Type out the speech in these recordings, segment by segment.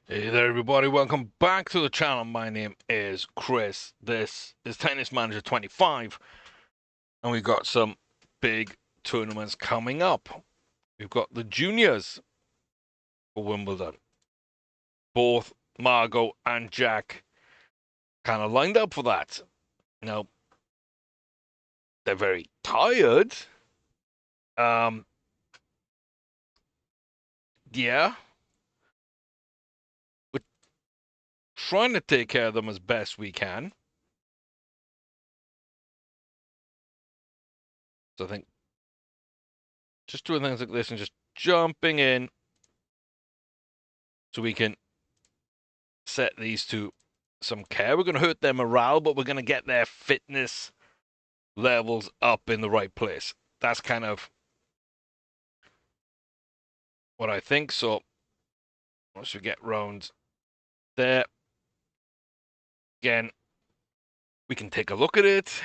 Hey there, everybody. Welcome back to the channel. My name is Chris. This is Tennis Manager 25, and we've got some big tournaments coming up. We've got the juniors for Wimbledon. Both Margot and Jack kind of lined up for that. Now, they're very tired. Um, yeah, we're trying to take care of them as best we can. So I think just doing things like this and just jumping in so we can set these two some care. We're going to hurt their morale, but we're going to get their fitness levels up in the right place. That's kind of what I think. So once we get round there, again, we can take a look at it.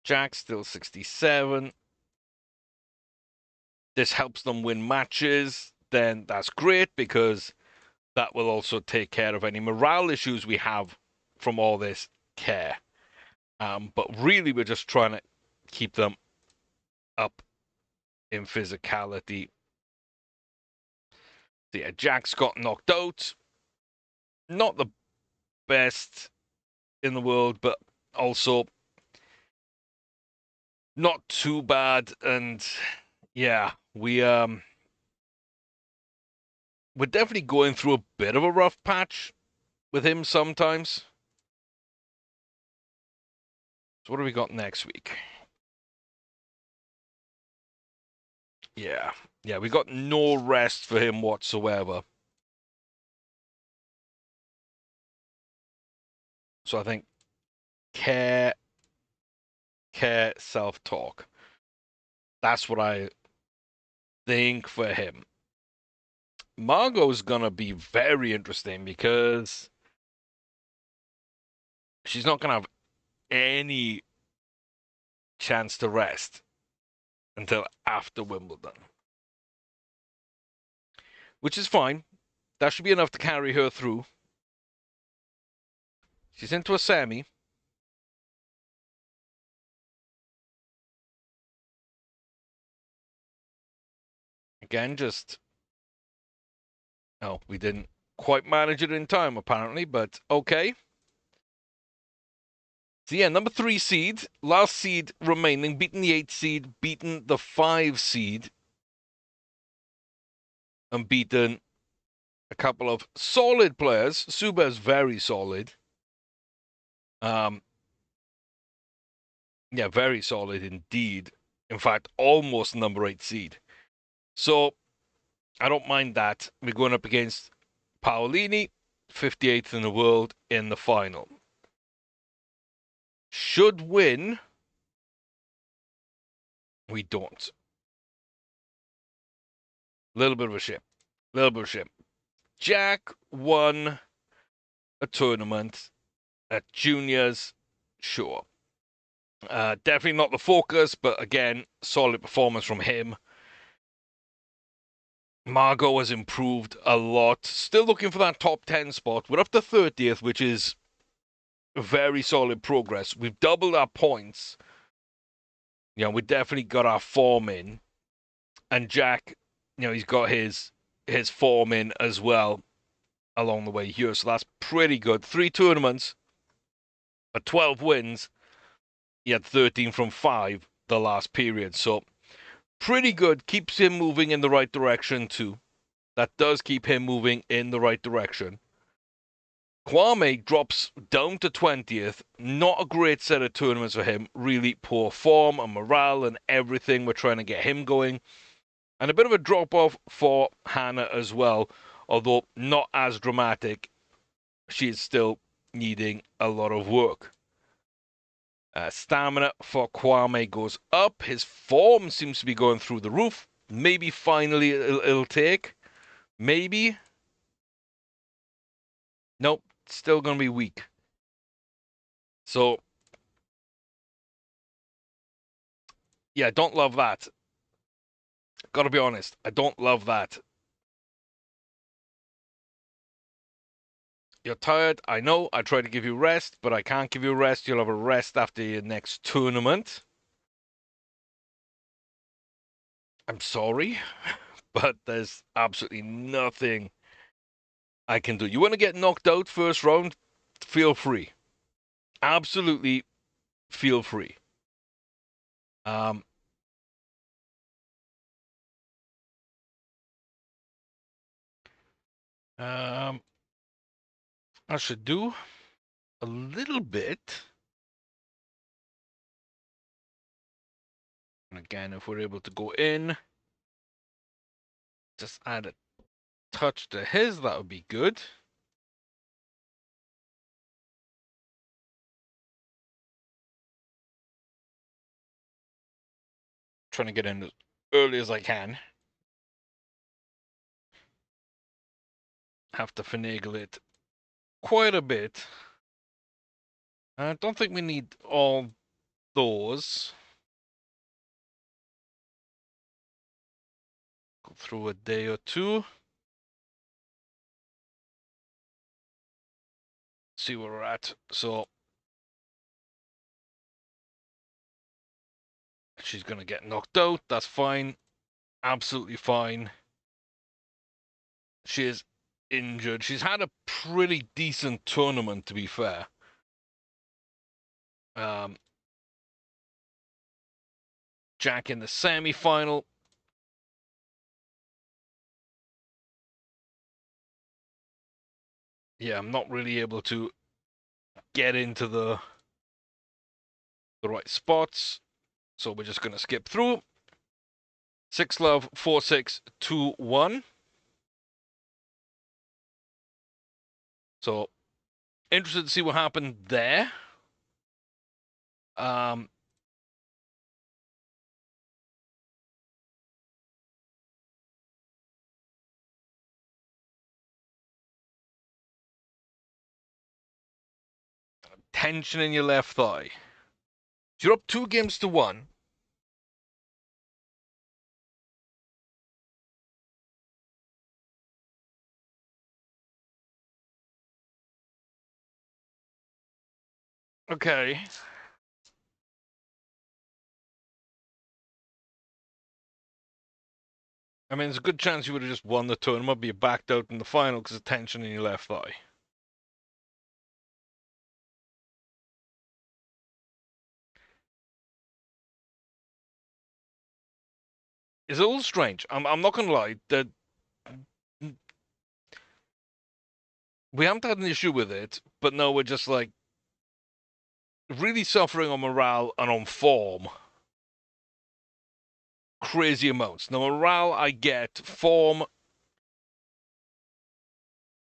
Jack's still 67. This helps them win matches. Then that's great because that will also take care of any morale issues we have from all this care. But really, we're just trying to keep them up in physicality. So yeah, Jack's got knocked out. Not the best in the world, but also not too bad. And yeah, we're definitely going through a bit of a rough patch with him sometimes. So what do we got next week? Yeah, we got no rest for him whatsoever. So I think care, self-talk. That's what I think for him. Margot's gonna be very interesting because she's not gonna have any chance to rest until after Wimbledon, which is fine. That should be enough to carry her through. She's into a semi. Again, just... Oh, we didn't quite manage it in time, apparently, but okay. So yeah, number 3 seed, last seed remaining, beaten the 8 seed, beaten the 5 seed, and beaten a couple of solid players. Suba's very solid. Yeah, very solid indeed. In fact, almost number 8 seed. So I don't mind that. We're going up against Paolini, 58th in the world, in the final. Should win. We don't. Little bit of a shame. Little bit of a shame. Jack won a tournament at juniors, sure. Definitely not the focus, but again, solid performance from him. Margot has improved a lot. Still looking for that top 10 spot. We're up to 30th, which is very solid progress. We've doubled our points. We definitely got our form in. And Jack, he's got his form in as well along the way here. So that's pretty good. 3 tournaments, but 12 wins. He had 13 from 5 the last period. So pretty good. Keeps him moving in the right direction too. That does keep him moving in the right direction. Kwame drops down to 20th. Not a great set of tournaments for him. Really poor form and morale and everything. We're trying to get him going. And a bit of a drop-off for Hannah as well. Although not as dramatic. She is still needing a lot of work. Stamina for Kwame goes up. His form seems to be going through the roof. Maybe finally it'll take. Maybe. Nope. Still going to be weak. So, yeah, don't love that. Gotta be honest. I don't love that. You're tired. I know. I try to give you rest, but I can't give you rest. You'll have a rest after your next tournament. I'm sorry, but there's absolutely nothing I can do. You want to get knocked out first round? Feel free. Absolutely feel free. Um, I should do a little bit. And again, if we're able to go in, just add a touch to his, that would be good. Trying to get in as early as I can. Have to finagle it quite a bit. I don't think we need all those. Go through a day or two. See where we're at. So she's going to get knocked out. That's fine. Absolutely fine. She is injured. She's had a pretty decent tournament, to be fair. Jack in the semi-final. Yeah, I'm not really able to get into the right spots. So we're just going to skip through. 6-love, 4-6, 2-1. So interested to see what happened there. Tension in your left thigh. So you're up 2-1. Okay. I mean, there's a good chance you would have just won the tournament, but you backed out in the final because of tension in your left thigh. It's a little strange. I'm not gonna lie. That we haven't had an issue with it, but no, we're just like really suffering on morale and on form. Crazy amounts. Now morale I get, form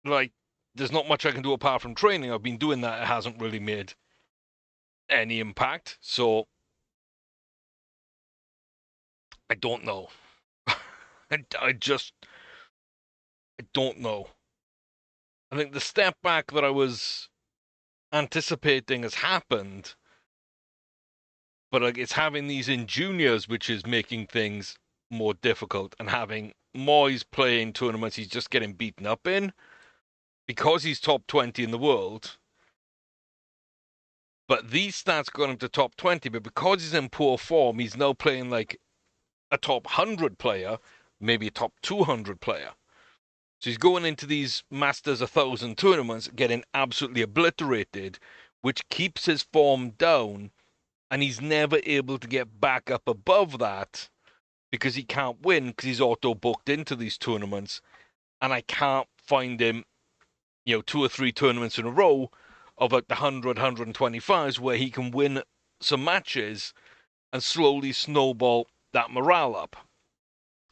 like there's not much I can do apart from training. I've been doing that. It hasn't really made any impact. So I don't know. I don't know. I think the step back that I was anticipating has happened, but like it's having these in juniors which is making things more difficult, and having Moyes playing tournaments he's just getting beaten up in because he's top 20 in the world. But these stats got him to top 20, but because he's in poor form, he's now playing like a top 100 player, maybe a top 200 player. So he's going into these Masters 1000 tournaments getting absolutely obliterated, which keeps his form down, and he's never able to get back up above that because he can't win because he's auto booked into these tournaments, and I can't find him, 2 or 3 tournaments in a row of like the 100, 125s where he can win some matches and slowly snowball that morale up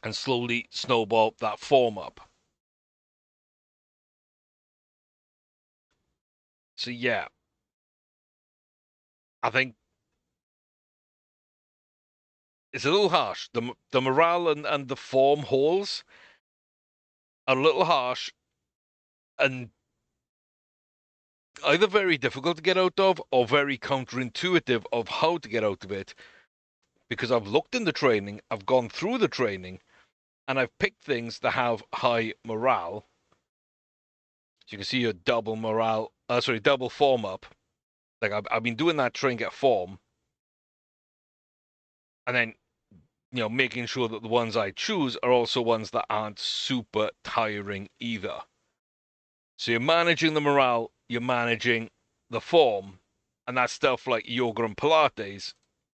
and slowly snowball that form up. So yeah, I think it's a little harsh. The morale and the form holes are a little harsh and either very difficult to get out of or very counterintuitive of how to get out of it. Because I've looked in the training, I've gone through the training, and I've picked things that have high morale. So you can see your double double form up. Like I've been doing that trinket form, and then making sure that the ones I choose are also ones that aren't super tiring either. So you're managing the morale, you're managing the form, and that stuff like yoga and Pilates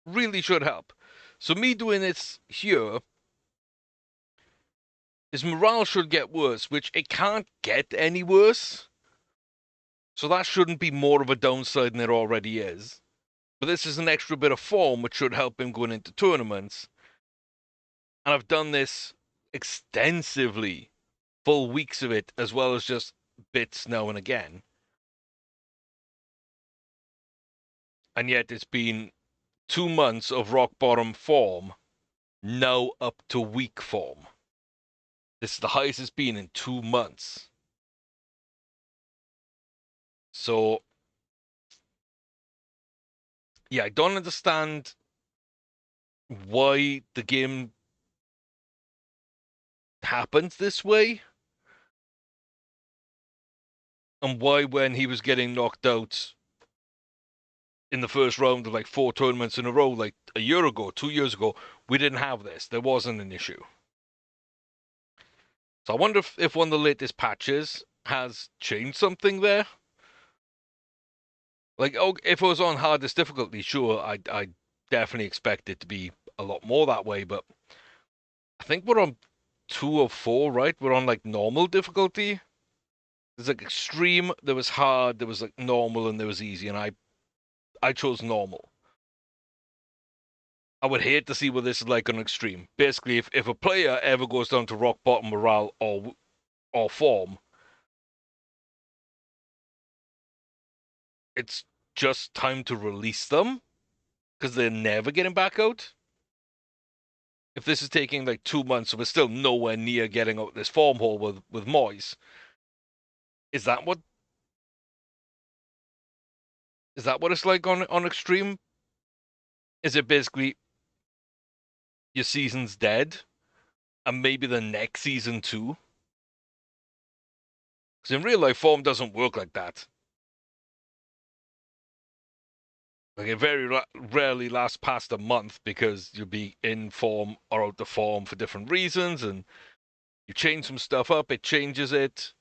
really should help. So me doing this here, his morale should get worse, which it can't get any worse. So that shouldn't be more of a downside than it already is. But this is an extra bit of form which should help him going into tournaments. And I've done this extensively, full weeks of it, as well as just bits now and again. And yet it's been 2 months of rock bottom form, now up to weak form. This is the highest it's been in 2 months. So, yeah, I don't understand why the game happens this way. And why, when he was getting knocked out in the first round of like 4 tournaments in a row, like a year ago, 2 years ago, we didn't have this. There wasn't an issue. So I wonder if one of the latest patches has changed something there. Like, oh, if it was on hardest difficulty, sure, I definitely expect it to be a lot more that way. But I think we're on 2 of 4, right? We're on like normal difficulty. There's like extreme, there was hard, there was like normal, and there was easy, and I chose normal. I would hate to see what this is like on extreme. Basically, if a player ever goes down to rock bottom morale or form, it's just time to release them because they're never getting back out. If this is taking like 2 months, so we're still nowhere near getting out this form hole with Moyes, is that what it's like on extreme? Is it basically your season's dead, and maybe the next season too? Because in real life, form doesn't work like that. Like it very rarely lasts past a month because you'll be in form or out of form for different reasons, and you change some stuff up, it changes it.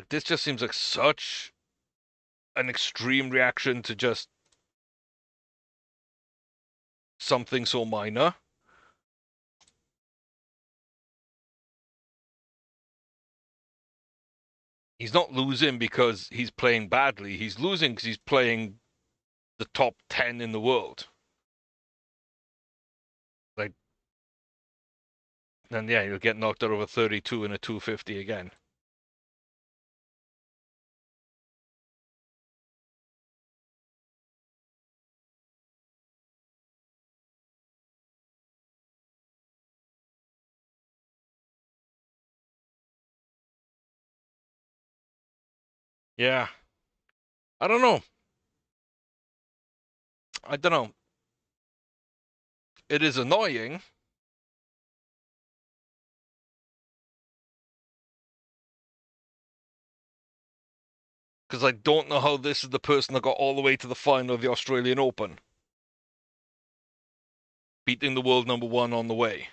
This just seems like such an extreme reaction to just something so minor. He's not losing because he's playing badly. He's losing because he's playing the top 10 in the world. Like, and yeah, you'll get knocked out over 32 in a 250 again. Yeah. I don't know. I don't know. It is annoying. Because I don't know how this is the person that got all the way to the final of the Australian Open, beating the world number 1 on the way.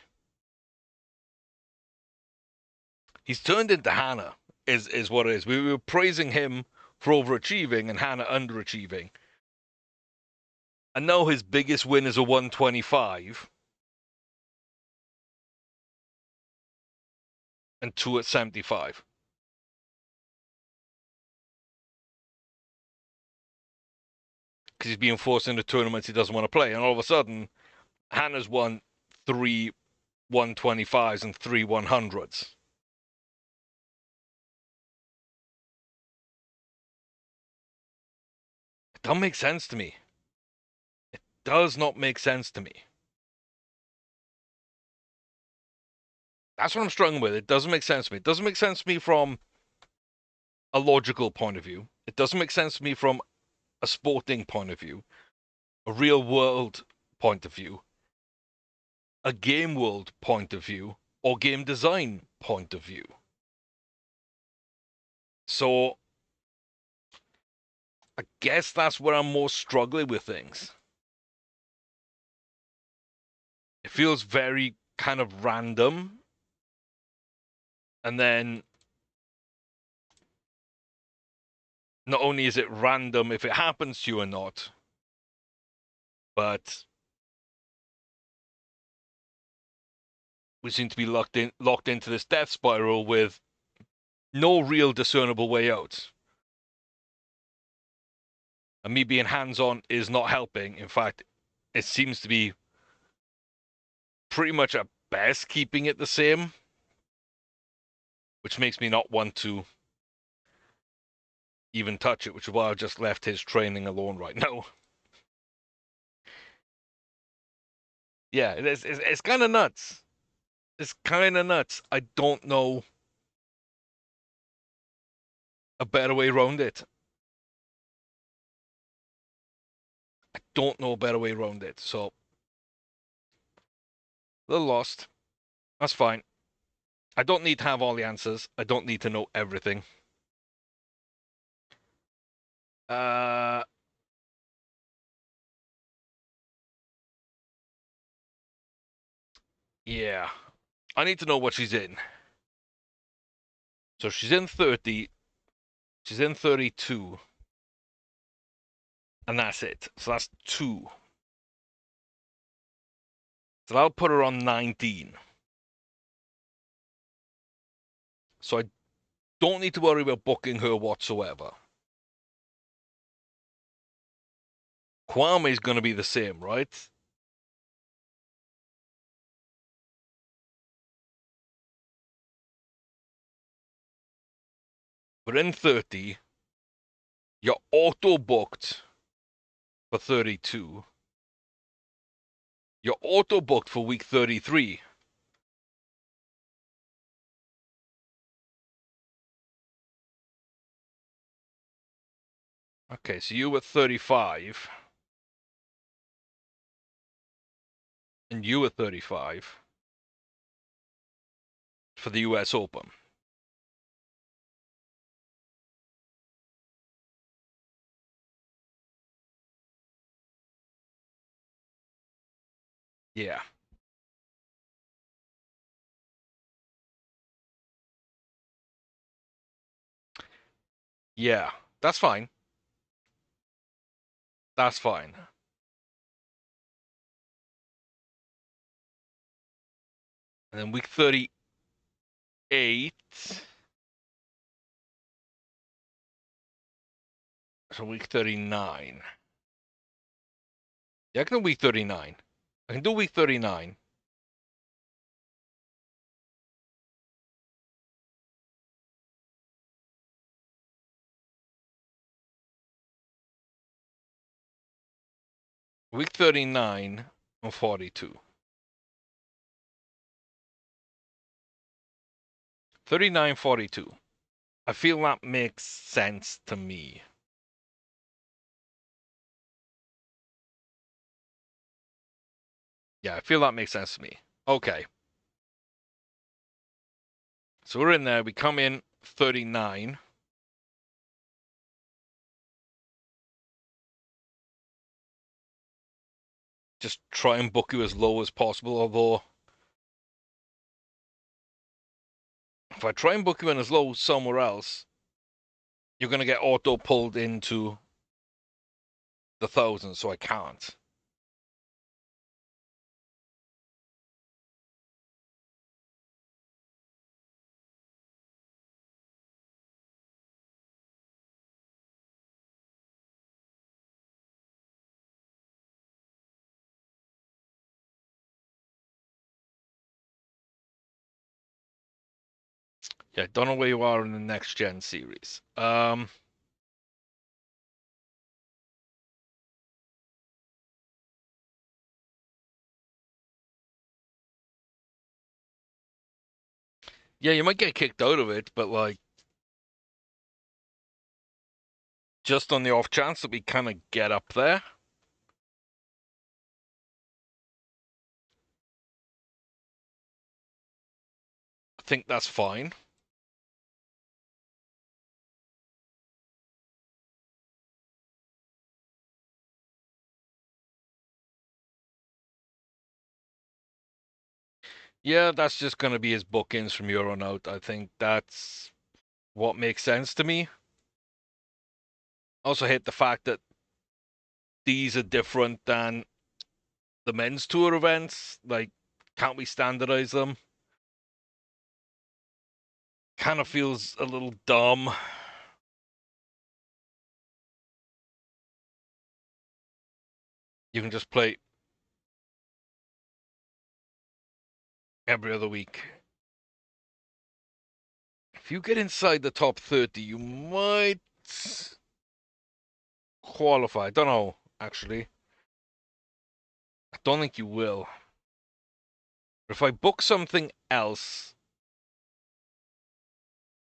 He's turned into Hannah, is what it is. We were praising him for overachieving and Hannah underachieving. And now his biggest win is a 125 and 2 at 75. Because he's being forced into tournaments he doesn't want to play. And all of a sudden, Hannah's won 3 125s and 3 100s. It doesn't make sense to me. It does not make sense to me. That's what I'm struggling with. It doesn't make sense to me. It doesn't make sense to me from a logical point of view. It doesn't make sense to me from a sporting point of view, a real world point of view, a game world point of view, or game design point of view. So I guess that's where I'm more struggling with things. It feels very kind of random. And then not only is it random if it happens to you or not, but we seem to be locked into this death spiral with no real discernible way out. And me being hands-on is not helping. In fact, it seems to be pretty much at best keeping it the same, which makes me not want to even touch it, which is why I just left his training alone right now. Yeah, it's kind of nuts. It's kind of nuts. I don't know a better way around it. I don't know a better way around it. So, a little lost. That's fine. I don't need to have all the answers. I don't need to know everything. Yeah. I need to know what she's in. So she's in 30. She's in 32. And that's it. So that's 2. So that'll put her on 19. So I don't need to worry about booking her whatsoever. Kwame is going to be the same, right? But in 30, you're auto-booked for 32. You're auto-booked for week 33. Okay, so you were 35. And you were 35 for the US Open. Yeah. Yeah, that's fine. That's fine. And then week 38. So week 39. Yeah, I can do week 39. I can do week 39. Week 39 and 42. 39, 42. I feel that makes sense to me. Yeah, I feel that makes sense to me. Okay. So we're in there. We come in 39. Just try and book you as low as possible, although if I try and book you in as low somewhere else, you're going to get auto pulled into the thousands, so I can't. Yeah, don't know where you are in the next gen series. Yeah, you might get kicked out of it, but like, just on the off chance that we kind of get up there. think that's fine. Yeah, that's just going to be his bookings from here on out. I think that's what makes sense to me. Also hate the fact that these are different than the men's tour events. Like, can't we standardize them? Kind of feels a little dumb. You can just play every other week. If you get inside the top 30, you might qualify. I don't know, actually. I don't think you will. But if I book something else,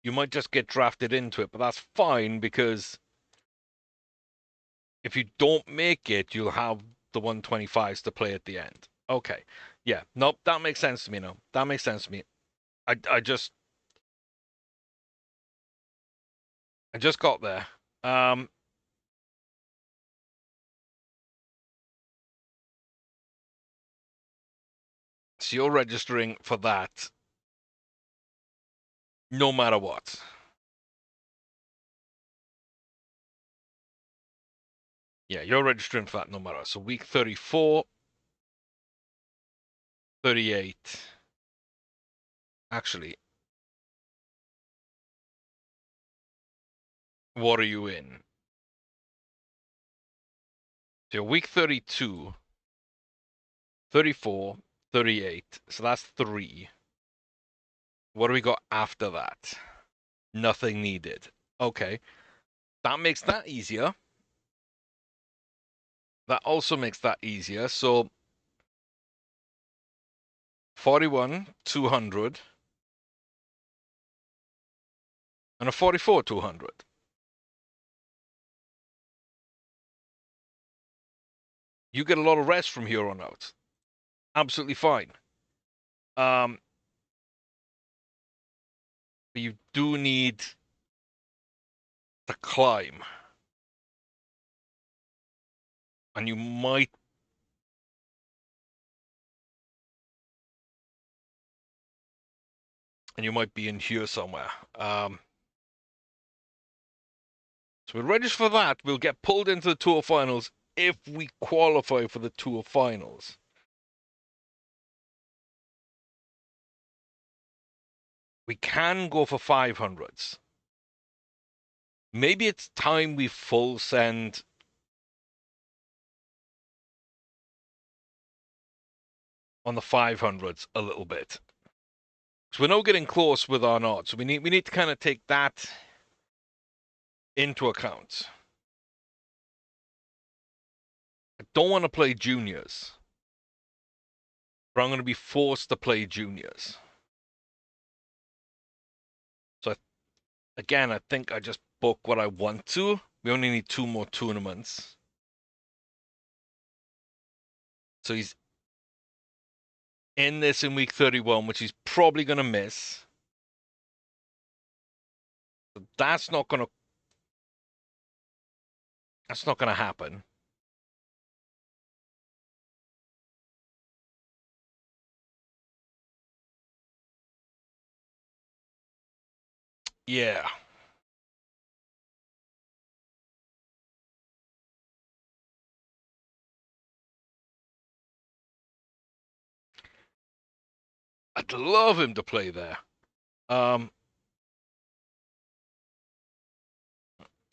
you might just get drafted into it. But that's fine, because if you don't make it, you'll have the 125s to play at the end. Okay. Yeah. Nope. That makes sense to me now. That makes sense to me. I just got there. So you're registering for that no matter what. Yeah, you're registering for that no matter what. So week 34, 38. Actually, what are you in? So you're week 32, 34, 38. So that's 3. What do we got after that? Nothing needed. Okay. That makes that easier. That also makes that easier. So 41, 200, and a 44, 200. You get a lot of rest from here on out. Absolutely fine. But you do need to climb. And you might be in here somewhere. So we'll register for that. We'll get pulled into the Tour Finals if we qualify for the Tour Finals. We can go for 500s. Maybe it's time we full send on the 500s a little bit. So we're now getting close with our odds. So we need to kind of take that into account. I don't want to play juniors, but I'm going to be forced to play juniors. So again, I think I just book what I want to. We only need 2 more tournaments. So he's in this in week 31, which he's probably going to miss. That's not going to happen. Yeah. I'd love him to play there.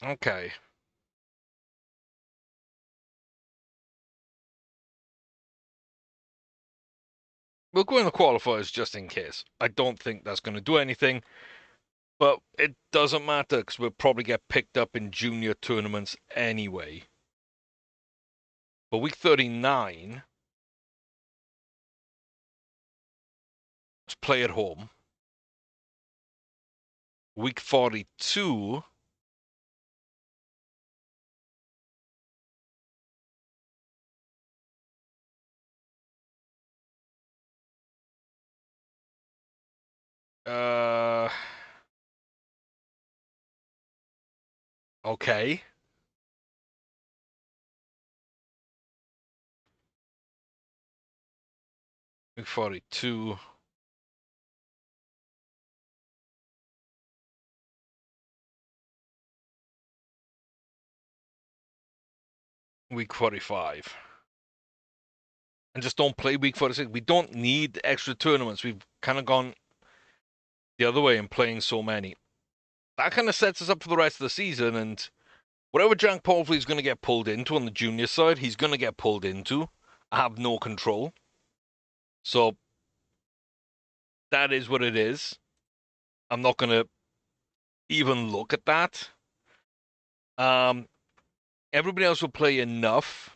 Okay. We'll go in the qualifiers just in case. I don't think that's going to do anything, but it doesn't matter because we'll probably get picked up in junior tournaments anyway. But week 39, let's play at home. Week 42, Uh, okay. Week 42. Week 45. And just don't play week 46. We don't need extra tournaments. We've kind of gone the other way in playing so many. That kind of sets us up for the rest of the season, and whatever Jack Palfrey is going to get pulled into on the junior side, he's going to get pulled into. I have no control. So that is what it is. I'm not going to even look at that. Everybody else will play enough.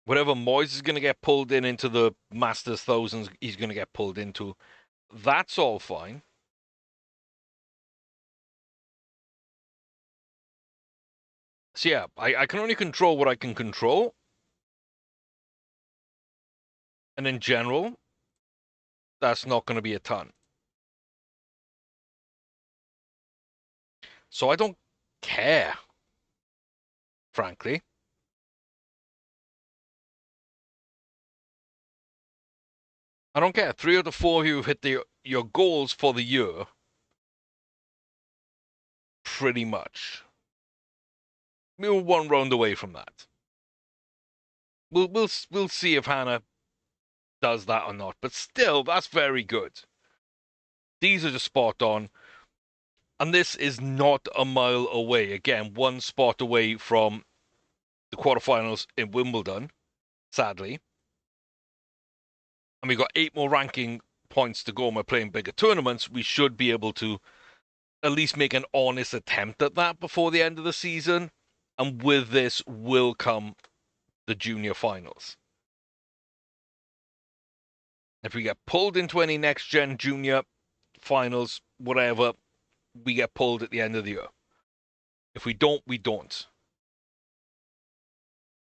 Whatever Moyes is going to get pulled into the Masters Thousands, he's going to get pulled into. That's all fine. So yeah, I can only control what I can control. And in general, that's not going to be a ton. So I don't care, frankly. I don't care. 3 out of 4 of you have hit your goals for the year. Pretty much. We're one round away from that. We'll see if Hannah does that or not. But still, that's very good. These are just spot on. And this is not a mile away. Again, one spot away from the quarterfinals in Wimbledon, sadly. And we've got 8 more ranking points to go and we're playing bigger tournaments. We should be able to at least make an honest attempt at that before the end of the season. And with this will come the junior finals. If we get pulled into any next gen junior finals, whatever, we get pulled at the end of the year. If we don't, we don't.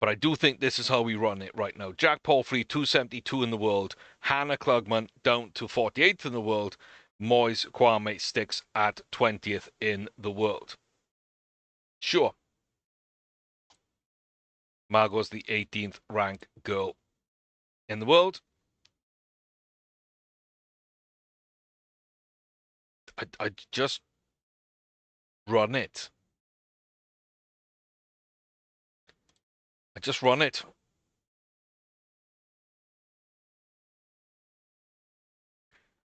But I do think this is how we run it right now. Jack Palfrey, 272 in the world. Hannah Klugman down to 48th in the world. Moyes Kwame sticks at 20th in the world. Sure. Margot's the 18th ranked girl in the world. I just run it. I just run it.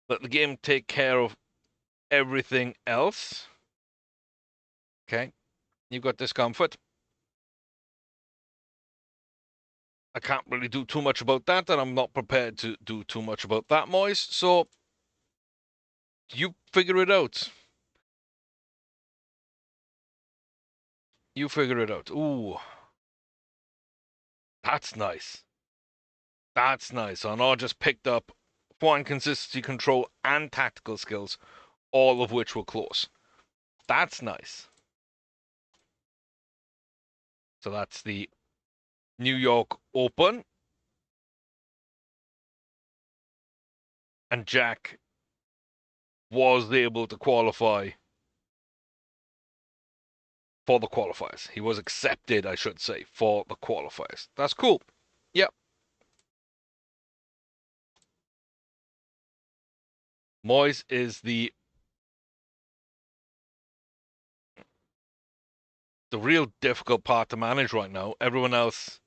Let the game take care of everything else. Okay. You've got discomfort. I can't really do too much about that, and I'm not prepared to do too much about that, Moyes. So you figure it out. You figure it out. Ooh. That's nice. That's nice. Arnaud just picked up forehand consistency, control, and tactical skills, all of which were close. That's nice. So that's the New York Open. And Jack was able to qualify for the qualifiers. He was accepted, I should say, for the qualifiers. That's cool. Yep. Moyes is the real difficult part to manage right now. Everyone else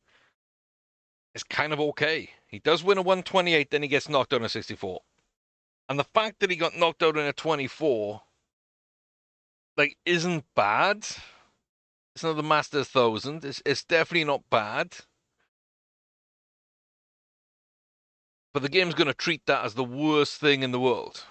is kind of okay. He does win a 128, then he gets knocked out in a 64. And the fact that he got knocked out in a 24, isn't bad. It's not the Masters 1000. It's definitely not bad. But the game's going to treat that as the worst thing in the world.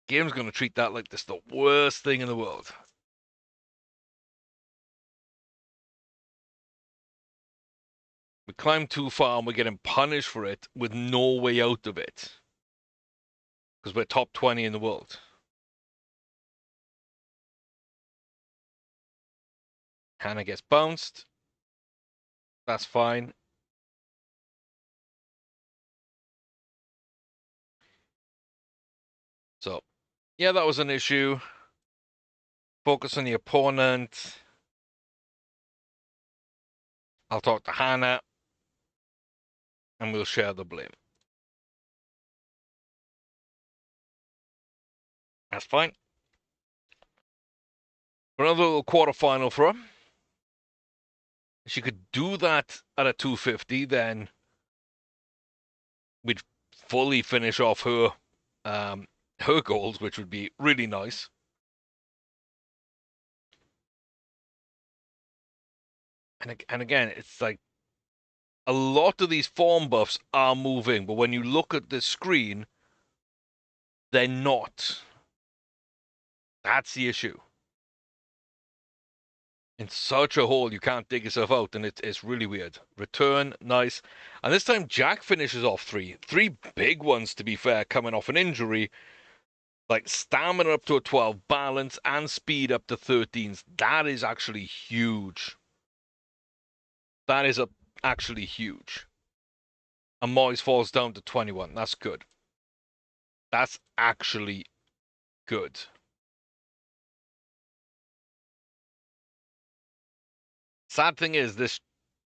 Game's going to treat that like this the worst thing in the world. We climb too far and we're getting punished for it with no way out of it. Because we're top 20 in the world. Hannah gets bounced. That's fine. So, yeah, that was an issue. Focus on the opponent. I'll talk to Hannah, and we'll share the blame. That's fine. Another little quarterfinal for her. If she could do that at a 250, then we'd fully finish off her goals, which would be really nice. And again, it's like a lot of these form buffs are moving, but when you look at the screen, they're not. That's the issue. In such a hole, you can't dig yourself out, and it's really weird. Return, nice. And this time, Jack finishes off three. Three big ones, to be fair, coming off an injury. Like stamina up to a 12, balance, and speed up to 13s. That is actually huge. That is actually huge. And Moyes falls down to 21. That's good. That's actually good. Sad thing is, this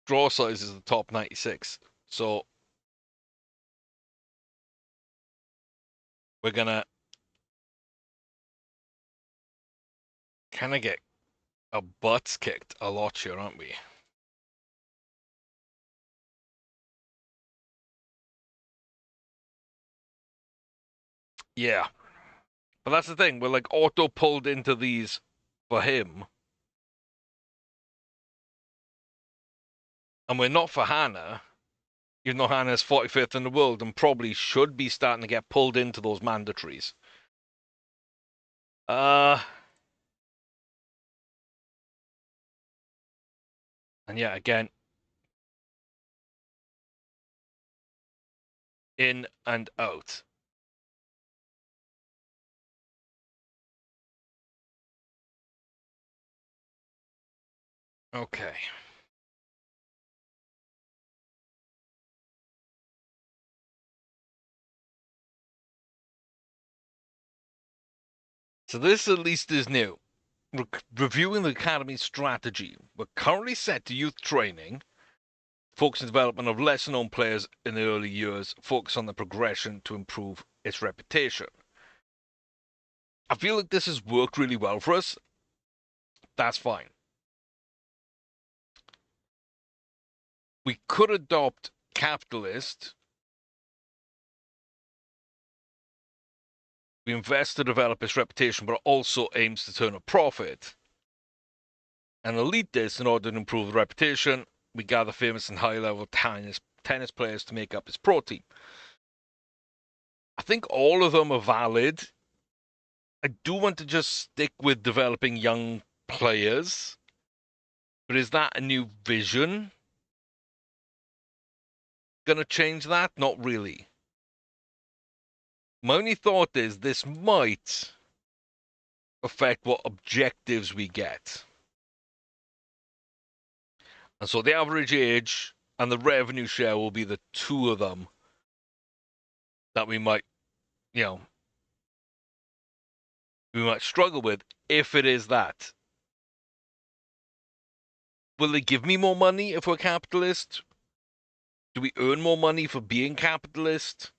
draw size is the top 96. So we're going to kind of get our butts kicked a lot here, aren't we? Yeah. But that's the thing. We're like auto pulled into these for him. And we're not for Hannah. Even though Hannah's 45th in the world and probably should be starting to get pulled into those mandatories. And yeah, again, in and out. Okay. So this at least is new. Reviewing the academy's strategy. We're currently set to youth training, focus on development of lesser known players in the early years, focus on the progression to improve its reputation. I feel like this has worked really well for us. That's fine. We could adopt capitalist. We invest to develop its reputation, but also aims to turn a profit. And elitist, in order to improve the reputation, we gather famous and high-level tennis players to make up its pro team. I think all of them are valid. I do want to just stick with developing young players, but is that a new vision going to change that? Not really. My only thought is this might affect what objectives we get. And so the average age and the revenue share will be the two of them that we might, you know, we might struggle with if it is that. Will they give me more money if we're capitalist? Do we earn more money for being capitalist?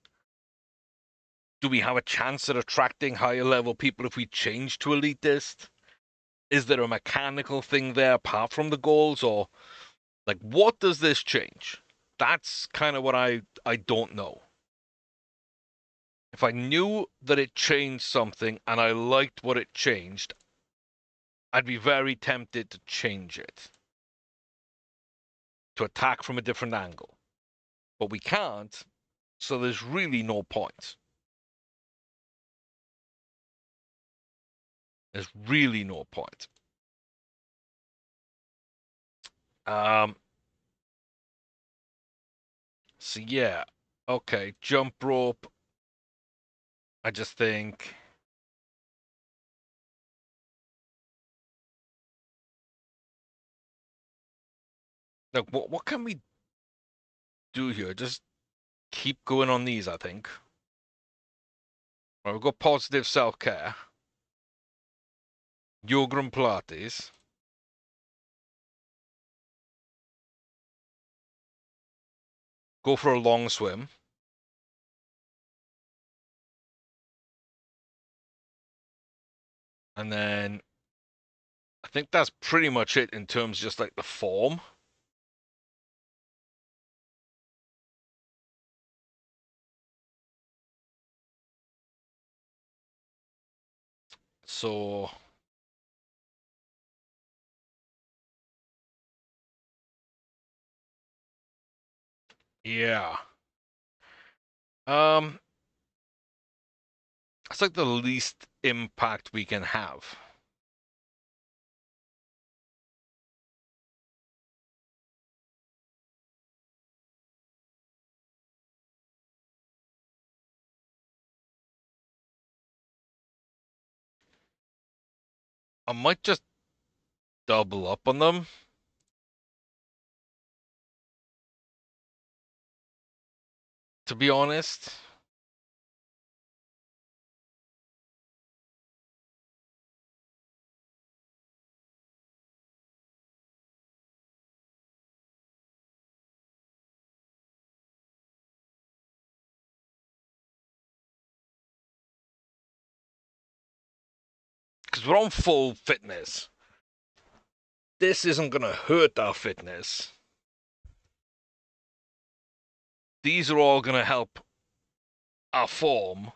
Do we have a chance at attracting higher level people if we change to elitist? Is there a mechanical thing there apart from the goals, or like what does this change? That's kind of what I don't know. If I knew that it changed something and I liked what it changed, I'd be very tempted to change it, to attack from a different angle. But we can't, so there's really no point. There's really no point. So yeah, okay, jump rope. I just think Like, what can we do here? Just keep going on these, I think. Right, we've got positive self-care. Yoga and Pilates. Go for a long swim. And then I think that's pretty much it in terms of just like the form. So yeah. Um it's like the least impact we can have. I might just double up on them. To be honest. Because we're on full fitness. This isn't gonna hurt our fitness. These are all gonna help our form.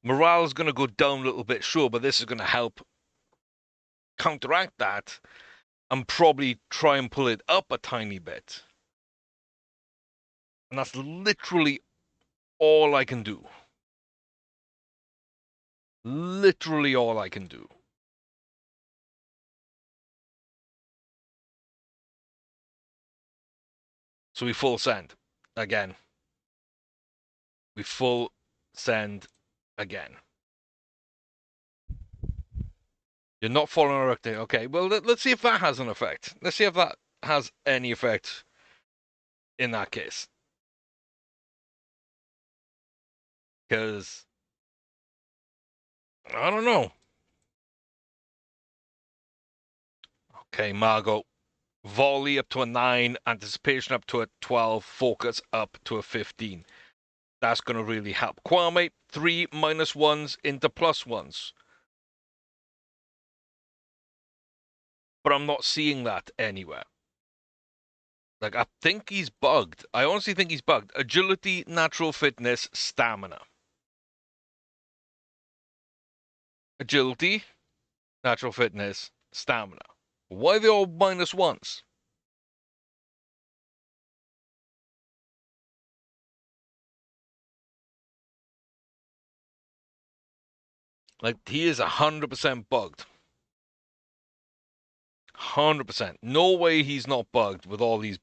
Morale's gonna go down a little bit, sure, but this is gonna help counteract that and probably try and pull it up a tiny bit. And that's literally all I can do. Literally all I can do. So we full send again. We full send again. You're not following a rectangle. Okay, well, let's see if that has an effect. Let's see if that has any effect in that case. Because I don't know. Okay, Margot. Volley up to a 9, anticipation up to a 12, focus up to a 15. That's going to really help. Kwame, 3 -1s into +1s. But I'm not seeing that anywhere. Like, I think he's bugged. I honestly think he's bugged. Agility, natural fitness, stamina. Agility, natural fitness, stamina. Why are they all -1s? Like, he is 100% bugged. 100%. No way he's not bugged with all these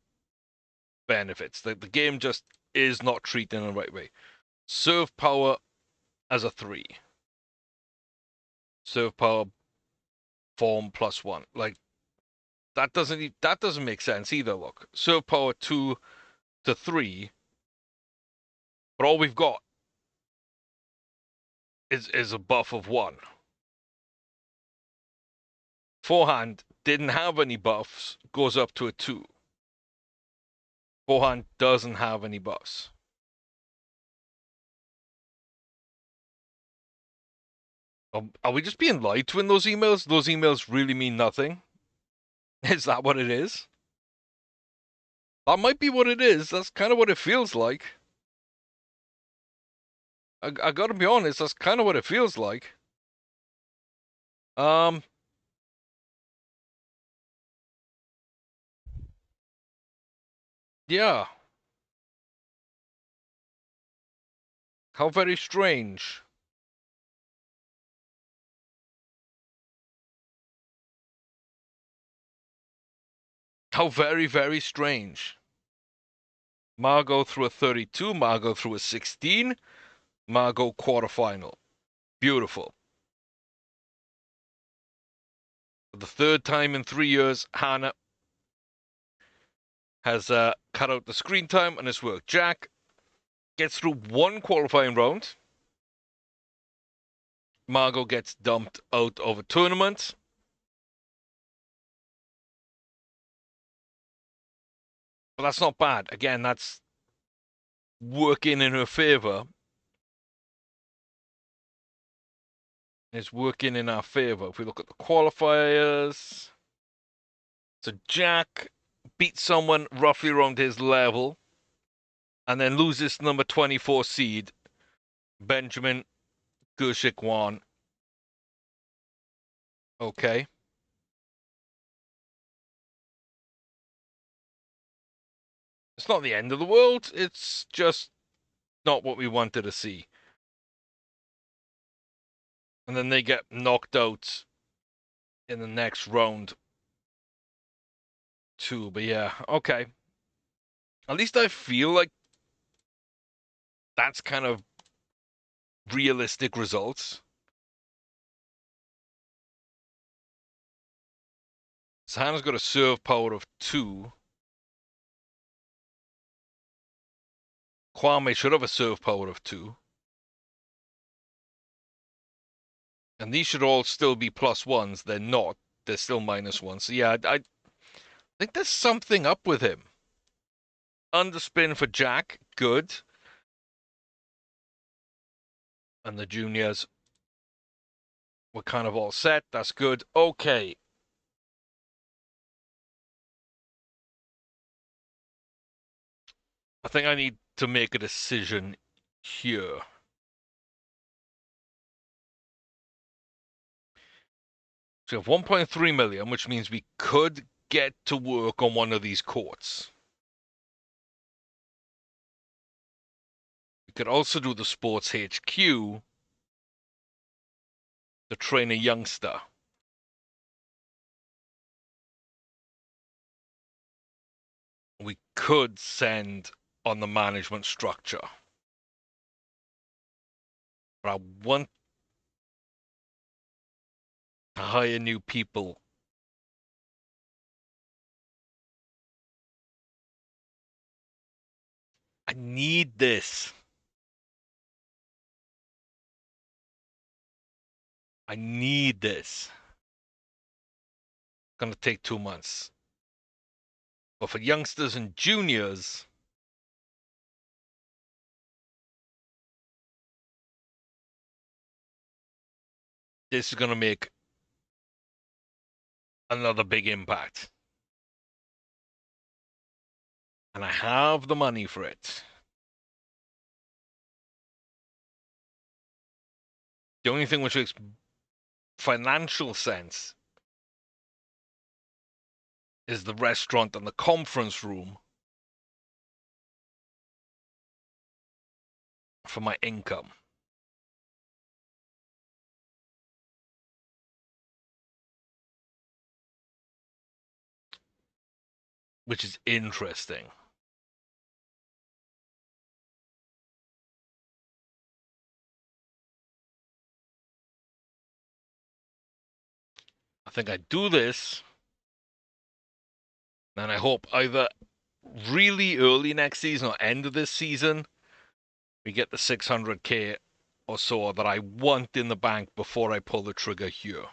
benefits. The game just is not treated in the right way. Serve power as a 3. Serve power form +1. Like, that doesn't make sense either. Look, serve power 2 to 3, but all we've got is a buff of 1. Forehand didn't have any buffs, goes up to a 2. Forehand doesn't have any buffs. Are we just being lied to in those emails? Those emails really mean nothing? Is that what it is? That might be what it is. That's kind of what it feels like. I gotta be honest, that's kind of what it feels like. Um, yeah. How very strange. How very, very strange. Margot through a 32, Margot through a 16, Margot quarterfinal. Beautiful. For the third time in 3 years, Hannah has cut out the screen time and it's worked. Jack gets through one qualifying round. Margot gets dumped out of a tournament. But that's not bad. Again, that's working in her favor. It's working in our favor. If we look at the qualifiers. So Jack beats someone roughly around his level and then loses number 24 seed, Benjamin Gershikwan. Okay. It's not the end of the world. It's just not what we wanted to see. And then they get knocked out in the next round too. But yeah, okay. At least I feel like that's kind of realistic results. So Hannah's got a serve power of 2. Kwame should have a serve power of 2. And these should all still be +1s. They're not. They're still -1. So yeah, I think there's something up with him. Underspin for Jack. Good. And the juniors were kind of all set. That's good. Okay. I think I need to make a decision here. So we have 1.3 million, which means we could get to work on one of these courts. We could also do the Sports HQ to train a youngster. We could send on the management structure. But I want to hire new people. I need this. I need this. It's going to take 2 months. But for youngsters and juniors, this is going to make another big impact. And I have the money for it. The only thing which makes financial sense is the restaurant and the conference room for my income. Which is interesting. I think I do this, and I hope either really early next season or end of this season, we get the 600K or so that I want in the bank before I pull the trigger here.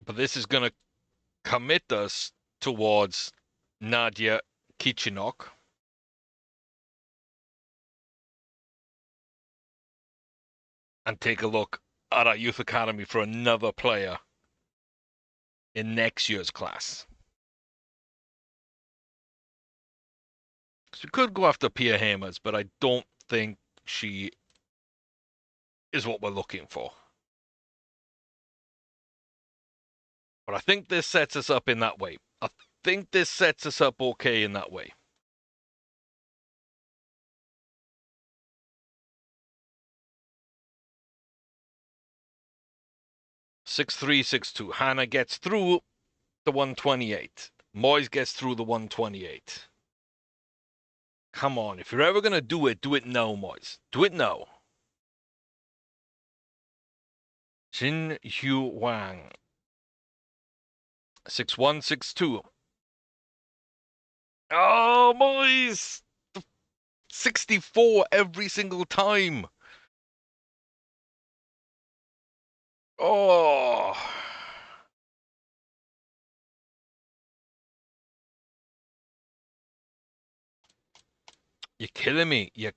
But this is going to commit us towards Nadia Kichinok. And take a look at our youth academy for another player in next year's class. So we could go after Pia Hamers, but I don't think she is what we're looking for. But I think this sets us up in that way. I think this sets us up okay in that way. Six three, 6-2. Hannah gets through the 128. Moyes gets through the 128. Come on. If you're ever going to do it now, Moise. Do it now. Jin Yu Wang. 6162. Oh, Moise! 64 every single time. Oh. You're killing me. You're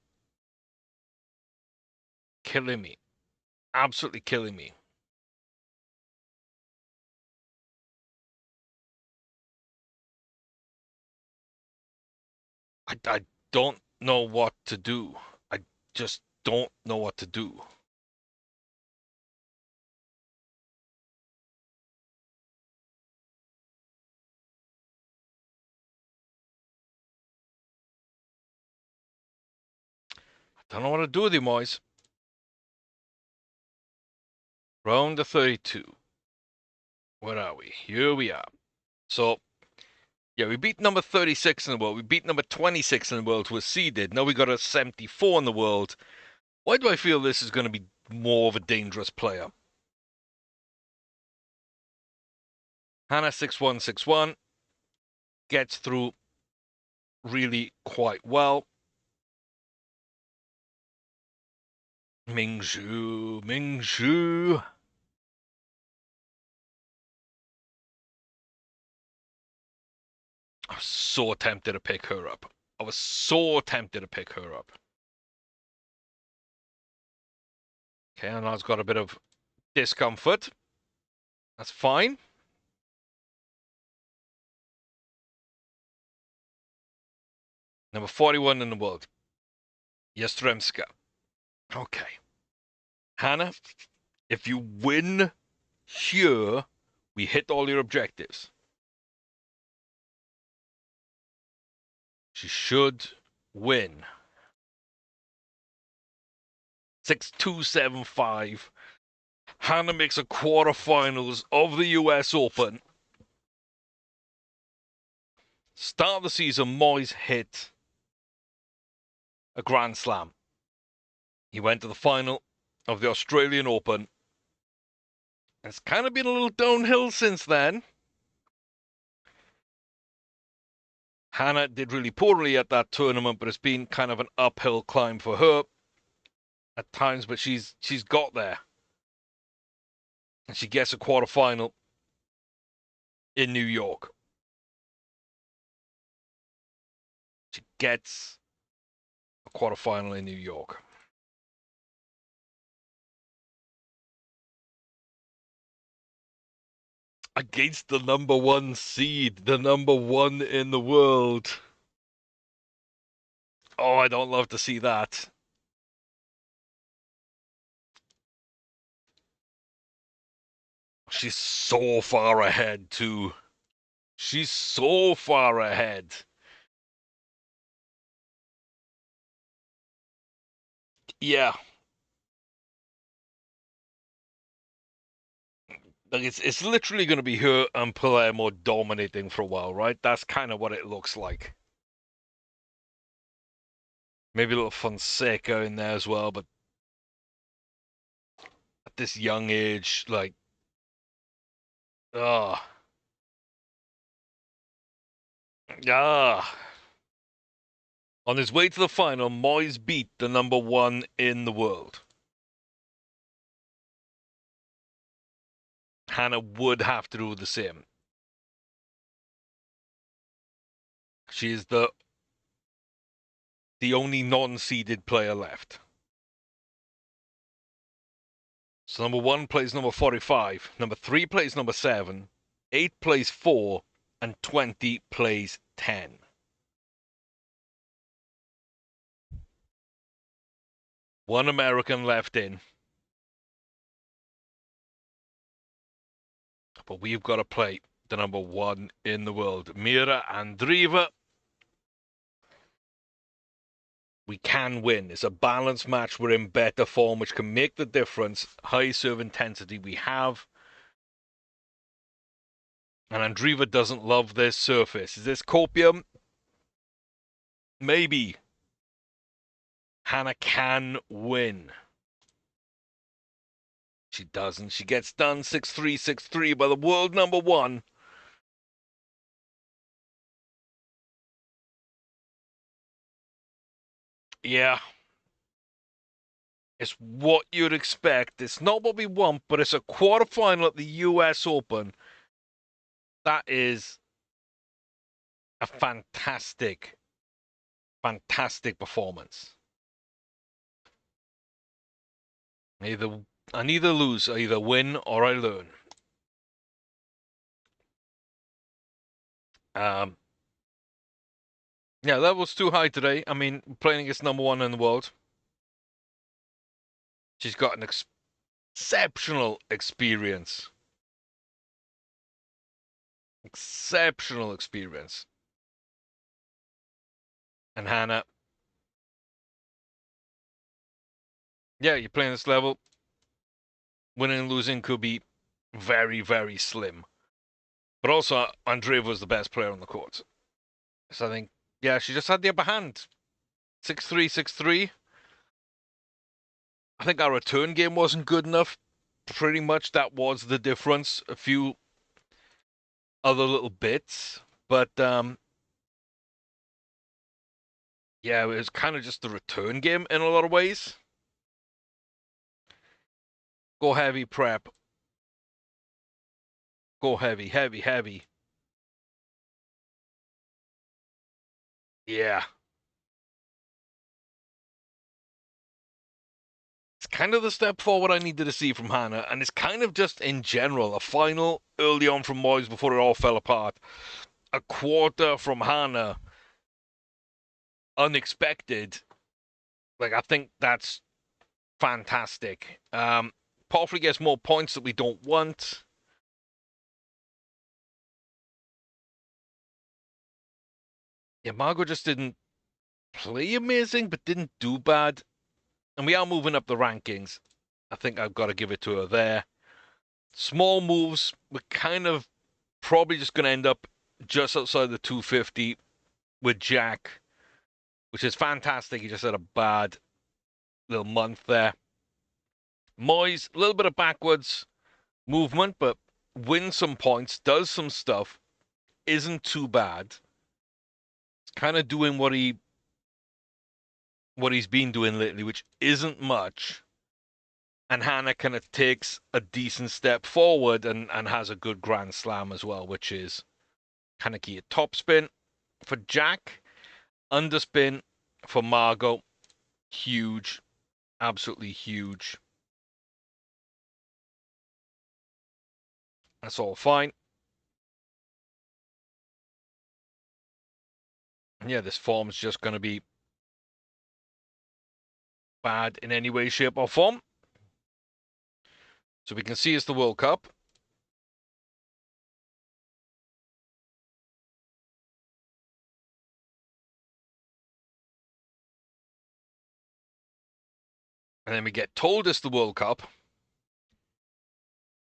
killing me. Absolutely killing me. I don't know what to do. I just don't know what to do. I don't know what to do with you, Moise. Round the 32. Where are we? Here we are. So, yeah, we beat number 36 in the world. We beat number 26 in the world, who was seeded. Now we got a 74 in the world. Why do I feel this is going to be more of a dangerous player? Hannah 6161 gets through really quite well. Mingzhu. I was so tempted to pick her up. I was so tempted to pick her up. Okay, and I've got a bit of discomfort. That's fine. Number 41 in the world. Yastremska. Okay. Hannah, if you win here, we hit all your objectives. She should win. 6275. Hannah makes a quarterfinals of the US Open. Start of the season, Moyes hit a Grand Slam. He went to the final of the Australian Open. It's kind of been a little downhill since then. Hannah did really poorly at that tournament, but it's been kind of an uphill climb for her at times, but she's got there. And she gets a quarterfinal in New York. She gets a quarterfinal in New York. Against the number one seed, the number one in the world. Oh, I don't love to see that. She's so far ahead, too. She's so far ahead. Yeah. Like it's literally going to be her and Palermo dominating for a while, right? That's kind of what it looks like. Maybe a little Fonseca in there as well, but at this young age, like, ah, On his way to the final, Moyes beat the number one in the world. Hannah would have to do the same. She is the only non-seeded player left. So number one plays number 45, number 3 plays number 7, 8 plays 4, and 20 plays 10. One American left in. But we've got to play the number one in the world. Mira Andreeva. We can win. It's a balanced match. We're in better form, which can make the difference. High serve intensity we have. And Andreeva doesn't love this surface. Is this copium? Maybe. Hannah can win. She doesn't. She gets done 6-3, 6-3 by the world number one. Yeah. It's what you'd expect. It's not what we want, but it's a quarterfinal at the US Open. That is a fantastic, fantastic performance. I neither lose, I either win or I learn. Yeah, that was too high today. I mean, playing against number one in the world. She's got an exceptional experience. Exceptional experience. And Hannah, yeah, you're playing this level. Winning and losing could be very, very slim. But also, Andreeva was the best player on the court. So I think, yeah, she just had the upper hand. 6-3, 6-3. I think our return game wasn't good enough. Pretty much that was the difference. A few other little bits. But, yeah, it was kind of just the return game in a lot of ways. Go heavy, prep. Go heavy, heavy, heavy. Yeah. It's kind of the step forward I needed to see from Hannah, and it's kind of just in general a final early on from Moyes before it all fell apart. A quarter from Hannah, unexpected. Like, I think that's fantastic. Palfrey gets more points that we don't want. Yeah, Margot just didn't play amazing, but didn't do bad. And we are moving up the rankings. I think I've got to give it to her there. Small moves, we're kind of probably just going to end up just outside the 250 with Jack, which is fantastic. He just had a bad little month there. Moyes, a little bit of backwards movement, but wins some points, does some stuff, isn't too bad. It's kind of doing what he's been doing lately, which isn't much. And Hannah kind of takes a decent step forward and has a good Grand Slam as well, which is kind of key. Top spin for Jack, underspin for Margot. Huge, absolutely huge. That's all fine. Yeah, this form's just going to be bad in any way, shape, or form. So we can see it's the World Cup. And then we get told it's the World Cup.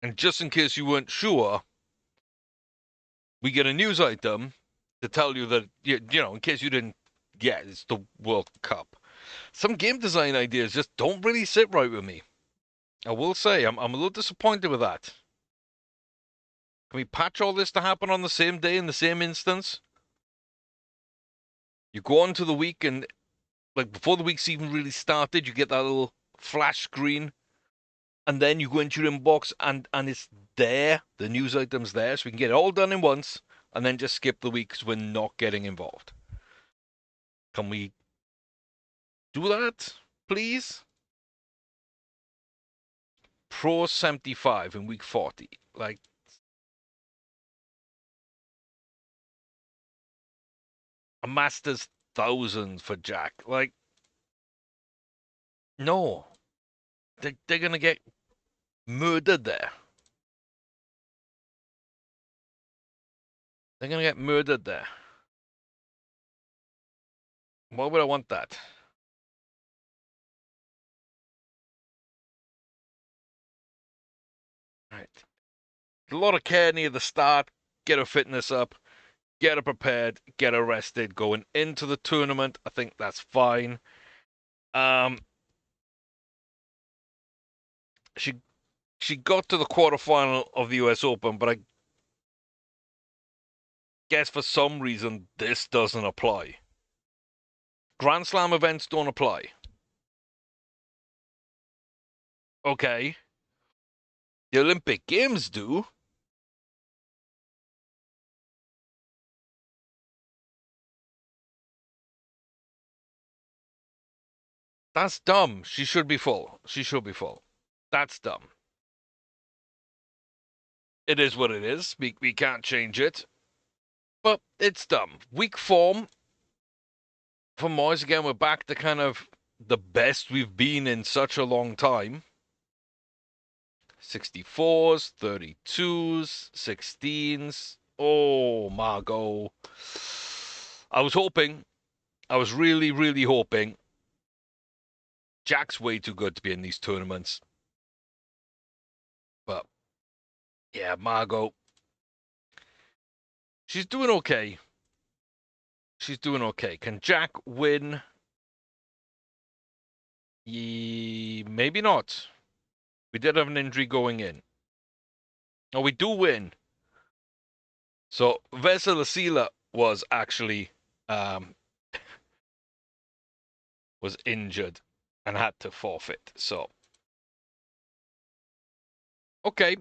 And just in case you weren't sure, we get a news item to tell you that, you know, in case you didn't get, it's the World Cup. Some game design ideas just don't really sit right with me. I will say, I'm a little disappointed with that. Can we patch all this to happen on the same day in the same instance? You go on to the week and, like, before the week's even really started, you get that little flash screen, and then you go into your inbox and it's there, the news item's there, so we can get it all done in once, and then just skip the week because we're not getting involved. Can we do that, please? Pro 75 in week 40. Like, a Masters 1000 for Jack. Like, no. They're going to get murdered there. They're going to get murdered there. Why would I want that? Right. A lot of care near the start. Get her fitness up. Get her prepared. Get her rested. Going into the tournament, I think that's fine. Um, she she got to the quarterfinal of the U.S. Open, but I guess for some reason this doesn't apply. Grand Slam events don't apply. Okay. The Olympic Games do. That's dumb. She should be full. She should be full. That's dumb. It is what it is. We can't change it. But it's dumb. Weak form for Moyes. Again, we're back to kind of the best we've been in such a long time. 64s, 32s, 16s. Oh, Margot. I was really, really hoping. Jack's way too good to be in these tournaments. But, yeah, Margot. She's doing okay. She's doing okay. Can Jack win? Maybe not. We did have an injury going in. Oh, we do win. So Veselasila was actually was injured and had to forfeit. So okay,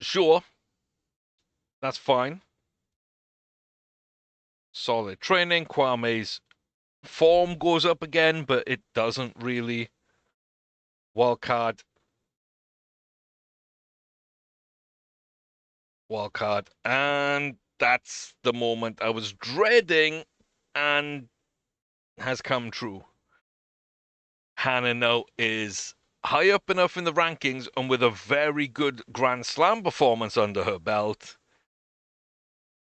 sure, that's fine. Solid training. Kwame's form goes up again, but it doesn't really. Wildcard. And that's the moment I was dreading and has come true. Hannah now is high up enough in the rankings and with a very good Grand Slam performance under her belt.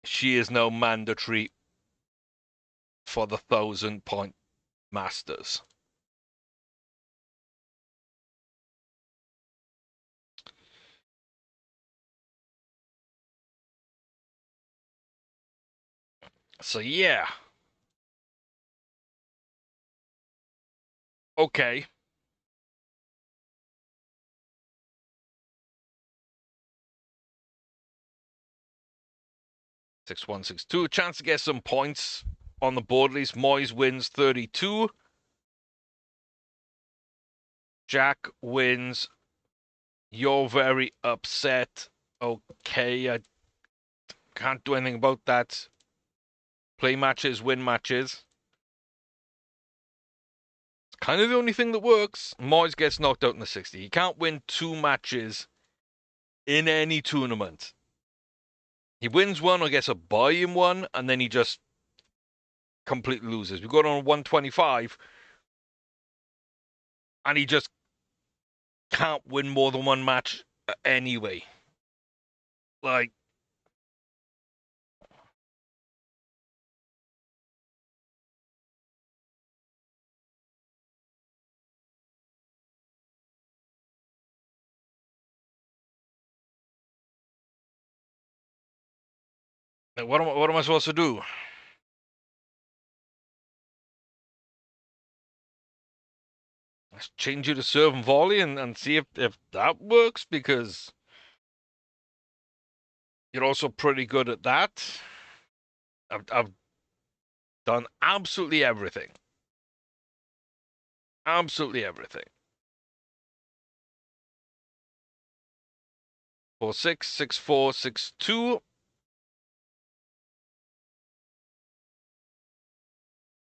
She is now mandatory for the 1,000-point Masters. So yeah. Okay. 6-1, 6-2. Chance to get some points on the board at least. Moyes wins 32. Jack wins. You're very upset. Okay, I can't do anything about that. Play matches, win matches. It's kind of the only thing that works. Moyes gets knocked out in the 60. He can't win 2 matches in any tournament. He wins one or gets a bye in one, and then he just completely loses. We got on 125, and he just can't win more than one match anyway. Like, what am I supposed to do? Let's change you to serve and volley and see if that works, because you're also pretty good at that. I've done absolutely everything. Absolutely everything. 4-6, 6-4, 6-2.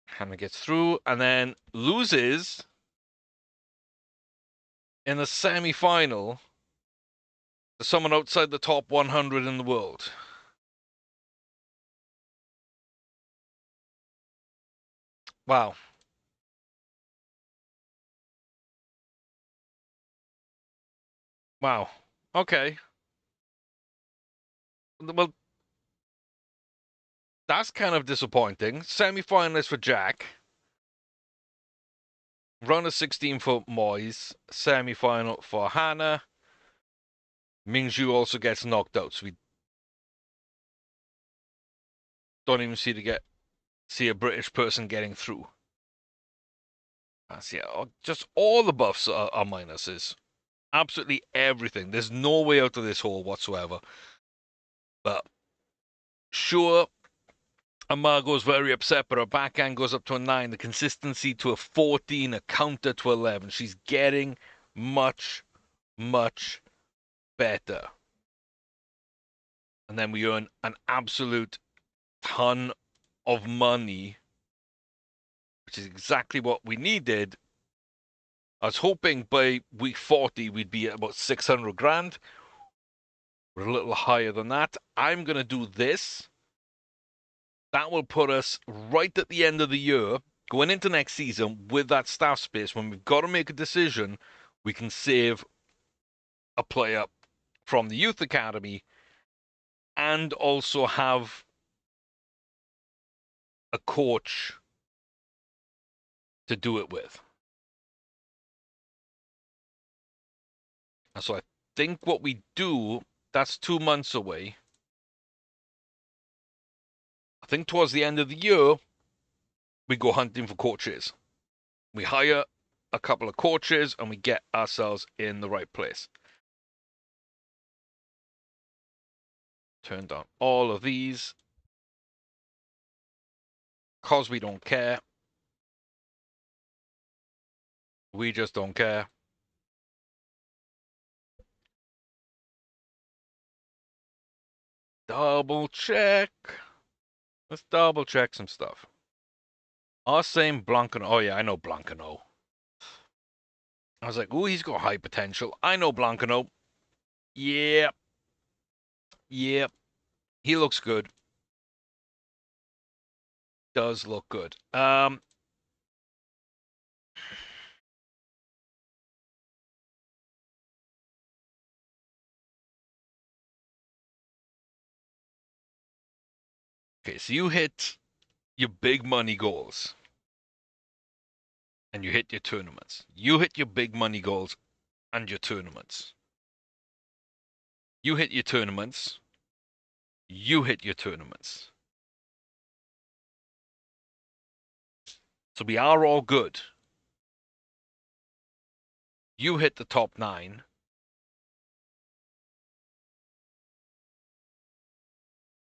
Hannah gets through and then loses in the semi-final to someone outside the top 100 in the world. Wow. Wow. Okay. Well, that's kind of disappointing. Semi-finalist for Jack. Round of 16 for Moyes. Semi-final for Hannah. Mingzhu also gets knocked out, so we don't even see a British person getting through. Yeah, just all the buffs are minuses. Absolutely everything. There's no way out of this hole whatsoever. But sure, Amargo's very upset, but her backhand goes up to a 9, the consistency to a 14, a counter to 11. She's getting much, much better. And then we earn an absolute ton of money, which is exactly what we needed. I was hoping by week 40 we'd be at about 600 grand. We're a little higher than that. I'm going to do this. That will put us right at the end of the year, going into next season with that staff space. When we've got to make a decision, we can save a player from the youth academy and also have a coach to do it with. And so I think what we do, that's 2 months away. I think towards the end of the year, we go hunting for coaches. We hire a couple of coaches and we get ourselves in the right place. Turn down all of these because we don't care. We just don't care. Double check. Let's double check some stuff. Our same Blancano. Oh, yeah, I know Blancano. I was like, ooh, he's got high potential. I know Blancano. Yep. Yep. He looks good. Does look good. Okay, so you hit your big money goals. And you hit your tournaments. You hit your big money goals and your tournaments. You hit your tournaments. You hit your tournaments. So we are all good. You hit the top 9.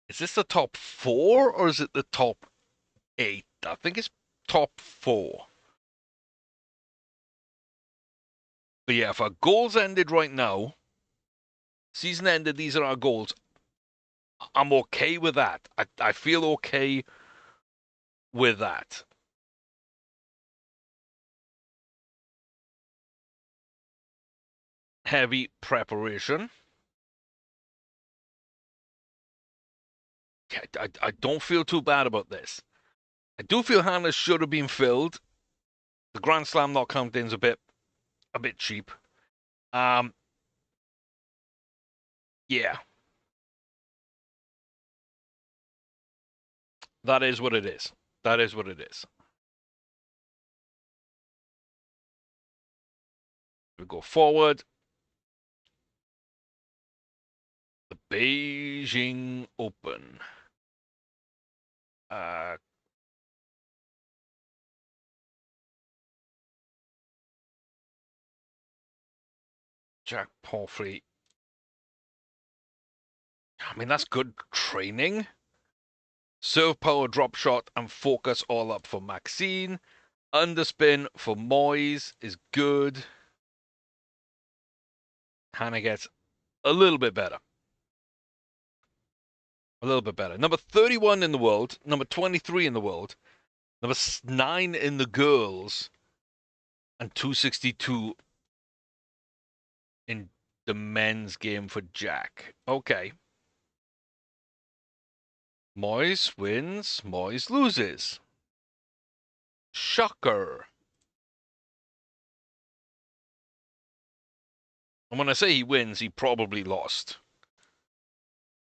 Is this the top 4 or is it the top 8? I think it's top 4. But yeah, if our goals ended right now, season ended, these are our goals. I'm okay with that. I feel okay with that. Heavy preparation. I don't feel too bad about this. I do feel Hannah should have been filled. The Grand Slam not counting is a bit cheap. Yeah, that is what it is. That is what it is. We go forward. The Beijing Open. Jack Palfrey. I mean, that's good training. Serve power, drop shot, and focus all up for Maxine. Underspin for Moyes is good. Hannah gets a little bit better. A little bit better. Number 31 in the world. Number 23 in the world. Number 9 in the girls. And 262 in the men's game for Jack. Okay. Moyes wins. Moyes loses. Shocker. And when I say he wins, he probably lost.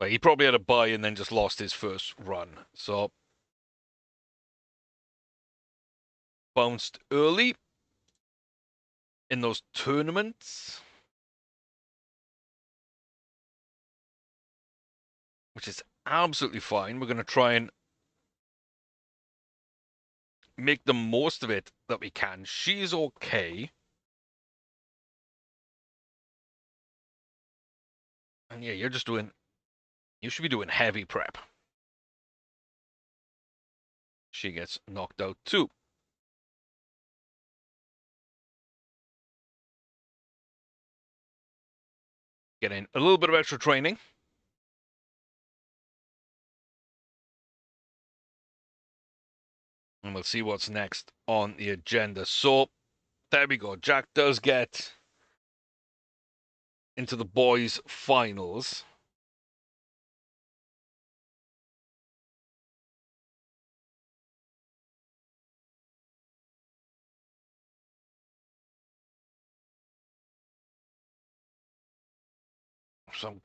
Like, he probably had a bye and then just lost his first run. So, bounced early in those tournaments, which is absolutely fine. We're going to try and make the most of it that we can. She's okay. And yeah, you should be doing heavy prep. She gets knocked out too. Getting a little bit of extra training. And we'll see what's next on the agenda. So, there we go. Jack does get into the boys' finals. So I'm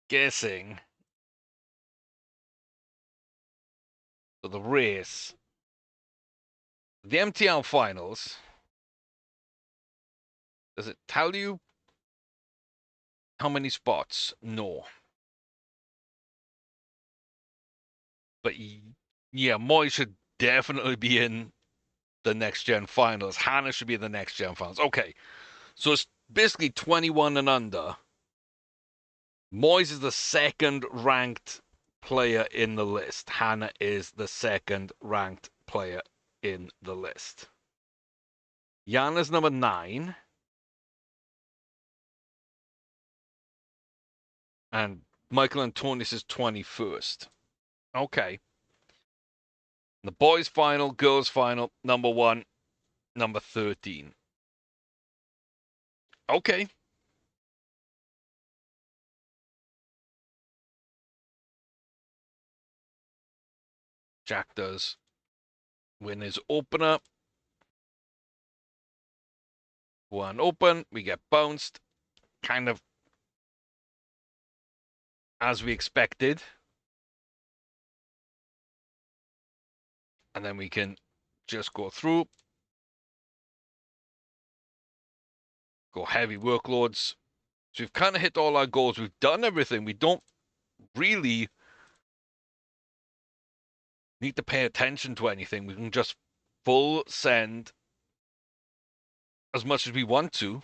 guessing for the race, the MTL finals, does it tell you how many spots? No. But yeah, Moy should definitely be in the next gen finals. Hannah should be in the next gen finals. Okay, so it's basically 21 and under. Moyes is the second ranked player in the list. Hannah is the second ranked player in the list. Jana's number 9. And Michael Antonius is 21st. Okay. The boys' final, girls' final, number 1, number 13. Okay. Jack does win his opener. One open, we get bounced. Kind of as we expected. And then we can just go through. Go heavy workloads. So we've kind of hit all our goals. We've done everything. We don't really need to pay attention to anything. We can just full send as much as we want to.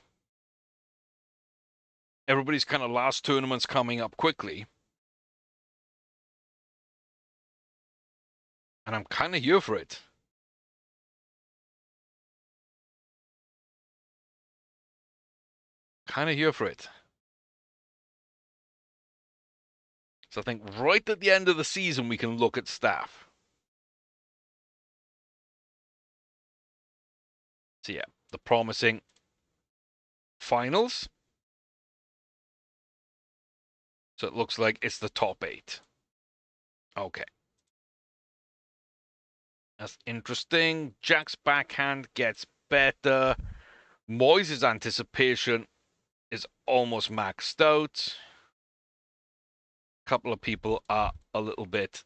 Everybody's kind of last tournament's coming up quickly. And I'm kind of here for it. Kind of here for it. So I think right at the end of the season, we can look at staff. So yeah, the promising finals. So it looks like it's the top 8. Okay. That's interesting. Jack's backhand gets better. Moyes' anticipation is almost maxed out. A couple of people are a little bit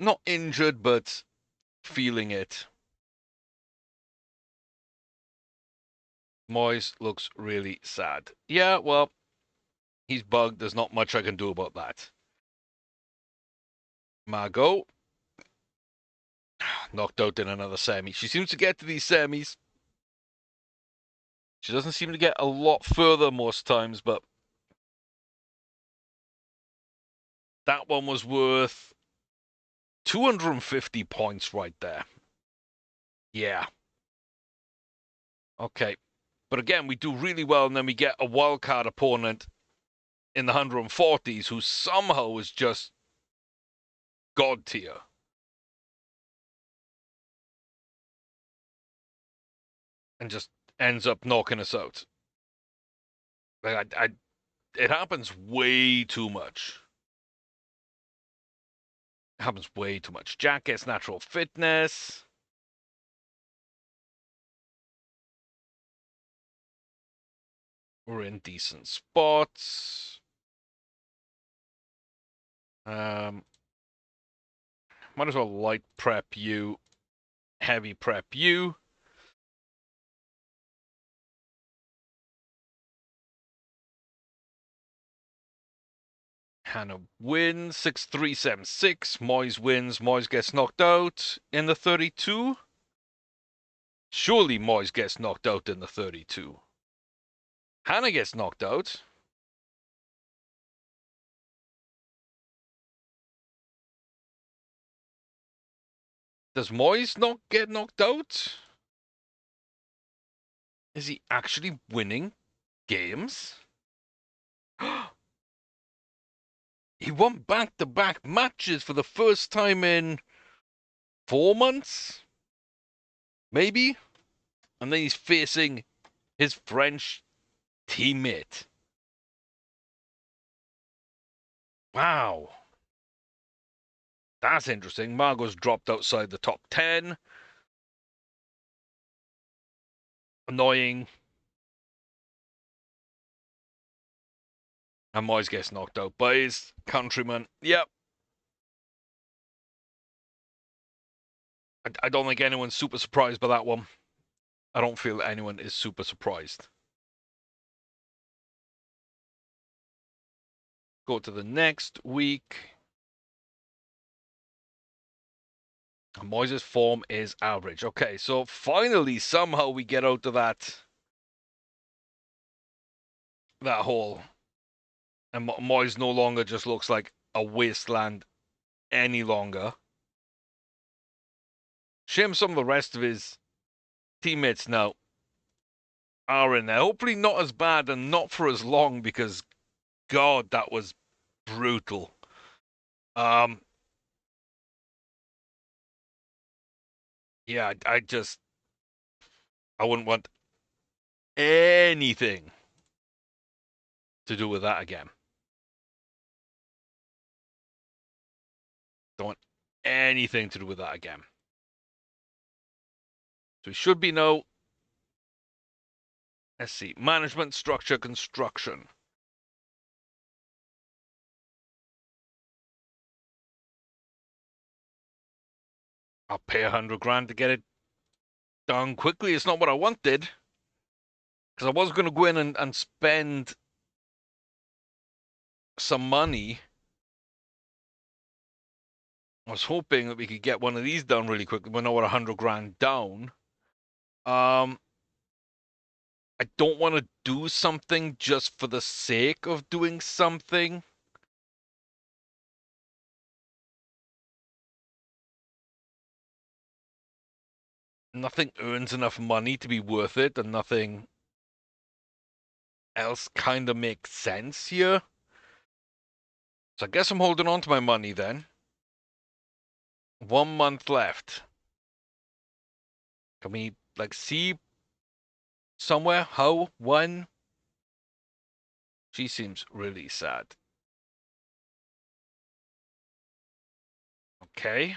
not injured, but feeling it. Moyes looks really sad. Yeah, well, he's bugged. There's not much I can do about that. Margot knocked out in another semi. She seems to get to these semis. She doesn't seem to get a lot further most times, but that one was worth 250 points right there. Yeah. Okay. But again, we do really well, and then we get a wildcard opponent in the 140s who somehow is just god tier. And just ends up knocking us out. Like it happens way too much. It happens way too much. Jack gets natural fitness. We're in decent spots. Might as well light prep you, heavy prep you. Hannah wins 6-3, 7-6. Moyes wins. Moyes gets knocked out in the 32. Surely Moyes gets knocked out in the 32. Hannah gets knocked out. Does Moyes not get knocked out? Is he actually winning games? He won back-to-back matches for the first time in 4 months? Maybe? And then he's facing his French teammate. Wow. That's interesting. Margot's dropped outside the top 10. Annoying. And Moyes gets knocked out by his countryman. Yep. I don't think anyone's super surprised by that one. I don't feel anyone is super surprised. Go to the next week. Moyes' form is average. Okay, so finally, somehow we get out of that hole. And Moyes no longer just looks like a wasteland any longer. Shame some of the rest of his teammates now are in there. Hopefully not as bad and not for as long, because God, that was brutal. Yeah, I wouldn't want anything to do with that again. Don't want anything to do with that again. So we should be now. Let's see. Management, structure, construction. I'll pay 100 grand to get it done quickly. It's not what I wanted, because I was going to go in and spend some money. I was hoping that we could get one of these done really quickly. We're now at 100 grand down. I don't want to do something just for the sake of doing something. Nothing earns enough money to be worth it, and nothing else kind of makes sense here. So I guess I'm holding on to my money then. 1 month left. Can we, like, see somewhere how, when? She seems really sad. Okay.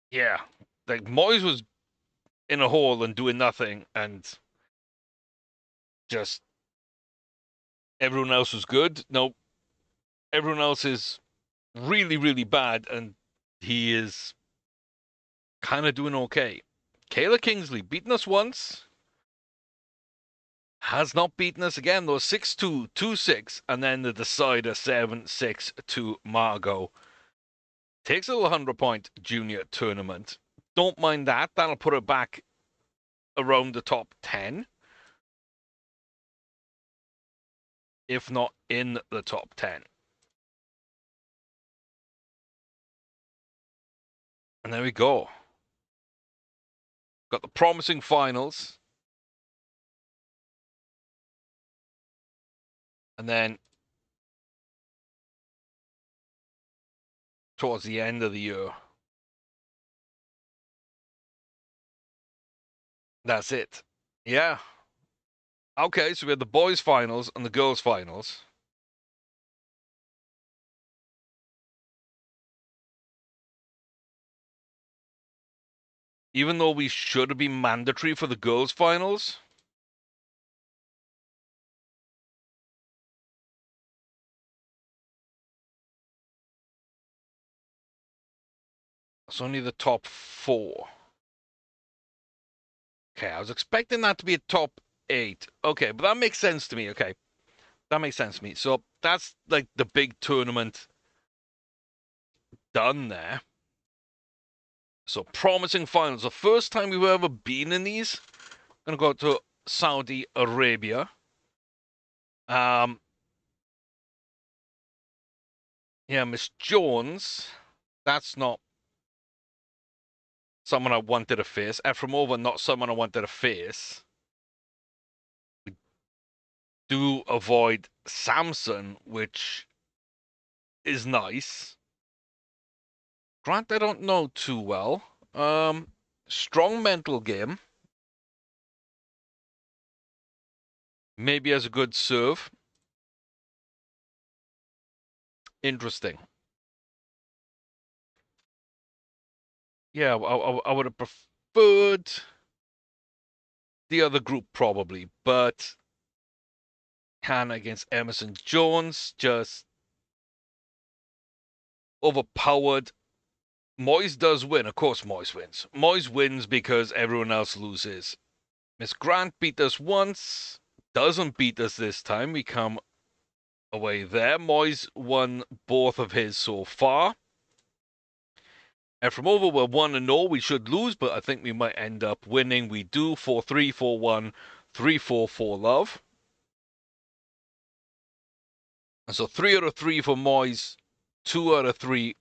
Yeah. Like, Moyes was in a hole and doing nothing, and just everyone else was good. No, everyone else is really, really bad, and he is kind of doing okay. Kayla Kingsley beaten us once. Has not beaten us again, though. 6-2, 2-6, and then the decider 7-6 to Margot. Takes a little 100-point junior tournament. Don't mind that. That'll put her back around the top 10. If not in the top 10. And there we go. Got the promising finals. And then towards the end of the year, that's it. Yeah. Okay, so we had the boys' finals and the girls' finals. Even though we should have been mandatory for the girls' finals. It's only the top 4. Okay, I was expecting that to be a top 8. Okay, but that makes sense to me. Okay, that makes sense to me. So that's like the big tournament done there. So promising finals. The first time we've ever been in these. Gonna go to Saudi Arabia. Yeah, Miss Jones. That's not someone I wanted to face. Efremova, not someone I wanted to face. We do avoid Samson, which is nice. Grant, I don't know too well. Strong mental game. Maybe has a good serve. Interesting. Yeah, I would have preferred the other group probably, but Hannah against Emerson Jones just overpowered. Moyes does win. Of course, Moyes wins. Moyes wins because everyone else loses. Miss Grant beat us once. Doesn't beat us this time. We come away there. Moyes won both of his so far. And from over, we're 1-0. We should lose, but I think we might end up winning. We do 4-3, 4-1, 3-4 for love. And so 3 out of 3 for Moyes, 2 out of 3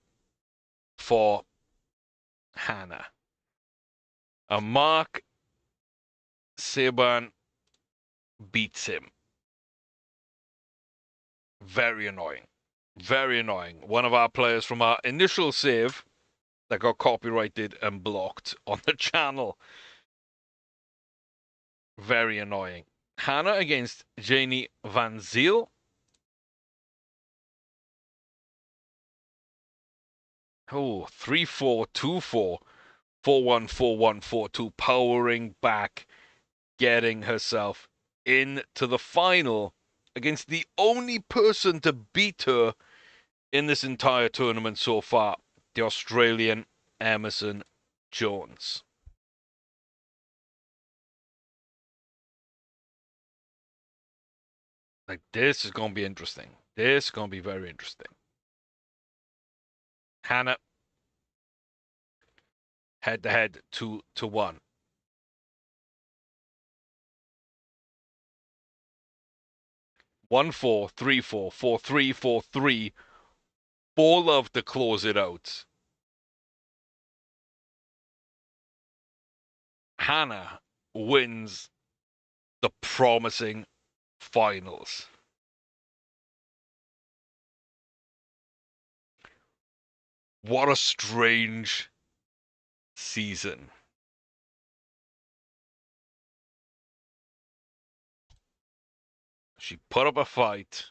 for Hannah. And Mark Saban beats him. Very annoying. Very annoying. One of our players from our initial save that got copyrighted and blocked on the channel. Very annoying. Hannah against Janie Van Ziel. Oh, 3-4, 2-4, 4-1, 4-1, 4-2, powering back, getting herself into the final against the only person to beat her in this entire tournament so far, the Australian Emerson Jones. Like, this is going to be interesting. This is going to be very interesting. Hannah, head-to-head, 2-1. 1-4, 3-4, 4-3, 4-3. 4-love to close it out. Hannah wins the promising finals. What a strange season. She put up a fight.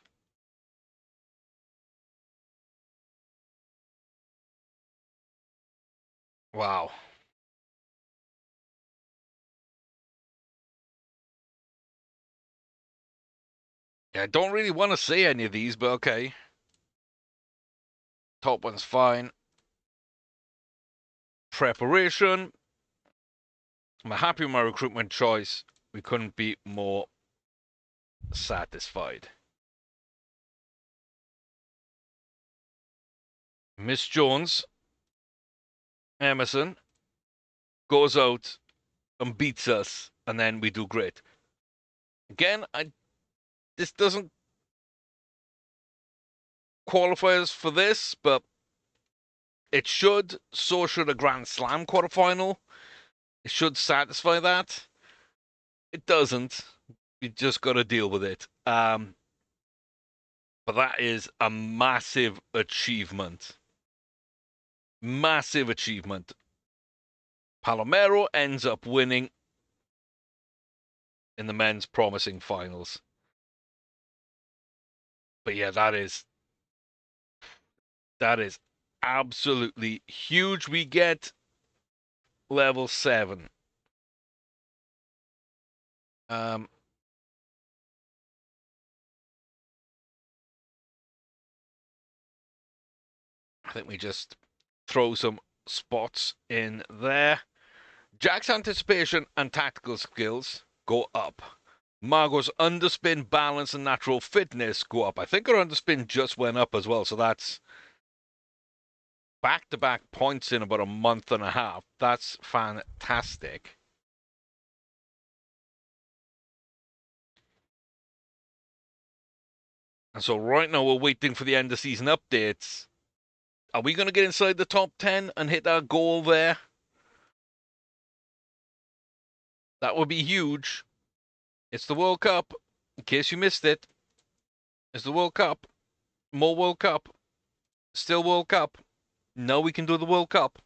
Wow. Yeah, I don't really want to say any of these, but okay. Top one's fine. Preparation. I'm happy with my recruitment choice. We couldn't be more satisfied. Miss Jones, Emerson, goes out and beats us, and then we do great. Again, this doesn't qualify us for this, but it should. So should a Grand Slam quarterfinal. It should satisfy that. It doesn't. You just got to deal with it. But that is a massive achievement. Massive achievement. Palomero ends up winning in the men's promising finals. But yeah, that is absolutely huge. We get level 7. I think we just throw some spots in there. Jack's anticipation and tactical skills go up. Margot's underspin, balance, and natural fitness go up. I think her underspin just went up as well, so that's back-to-back points in about a month and a half. That's fantastic. And so right now we're waiting for the end of season updates. Are we going to get inside the top 10 and hit our goal there? That would be huge. It's the World Cup. In case you missed it, it's the World Cup. More World Cup. Still World Cup. Now we can do the World Cup.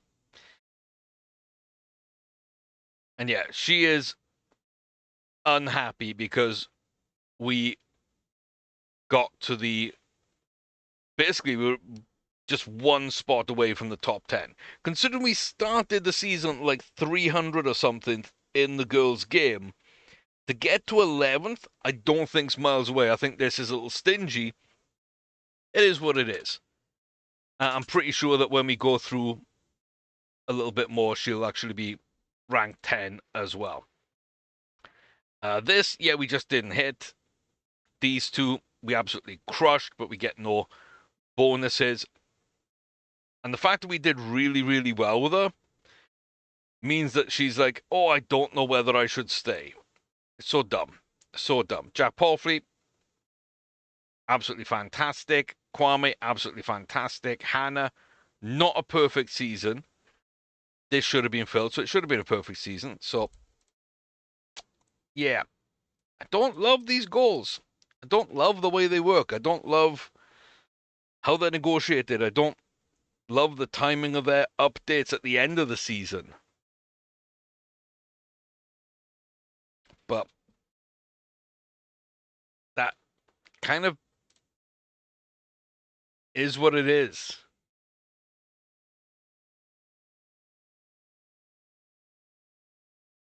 And yeah, she is unhappy because we got to the... Basically, we were just one spot away from the top 10. Considering we started the season like 300 or something in the girls' game, to get to 11th, I don't think's miles away. I think this is a little stingy. It is what it is. I'm pretty sure that when we go through a little bit more, she'll actually be ranked 10 as well. This, yeah, we just didn't hit. These two, we absolutely crushed, but we get no bonuses. And the fact that we did really, really well with her means that she's like, oh, I don't know whether I should stay. It's so dumb. So dumb. Jack Palfrey, absolutely fantastic. Kwame, absolutely fantastic. Hannah, not a perfect season. This should have been filled, so it should have been a perfect season. So, yeah. I don't love these goals. I don't love the way they work. I don't love how they're negotiated. I don't love the timing of their updates at the end of the season. But that kind of is what it is.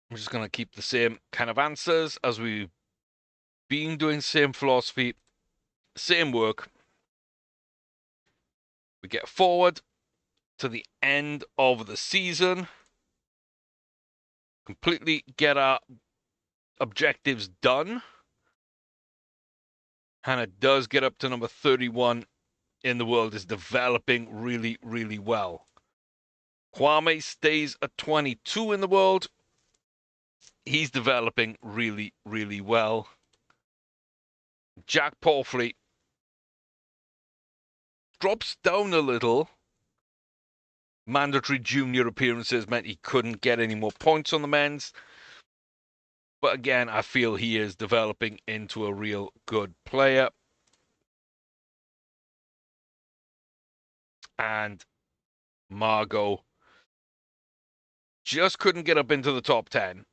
I'm just going to keep the same kind of answers as we've been doing, same philosophy, same work. We get forward to the end of the season, completely get our objectives done. Hannah does get up to number 31 in the world, is developing really, really well. Kwame stays at 22 in the world. He's developing really, really well. Jack Palfrey drops down a little. Mandatory junior appearances meant he couldn't get any more points on the men's. But again, I feel he is developing into a real good player. And Margot just couldn't get up into the top 10.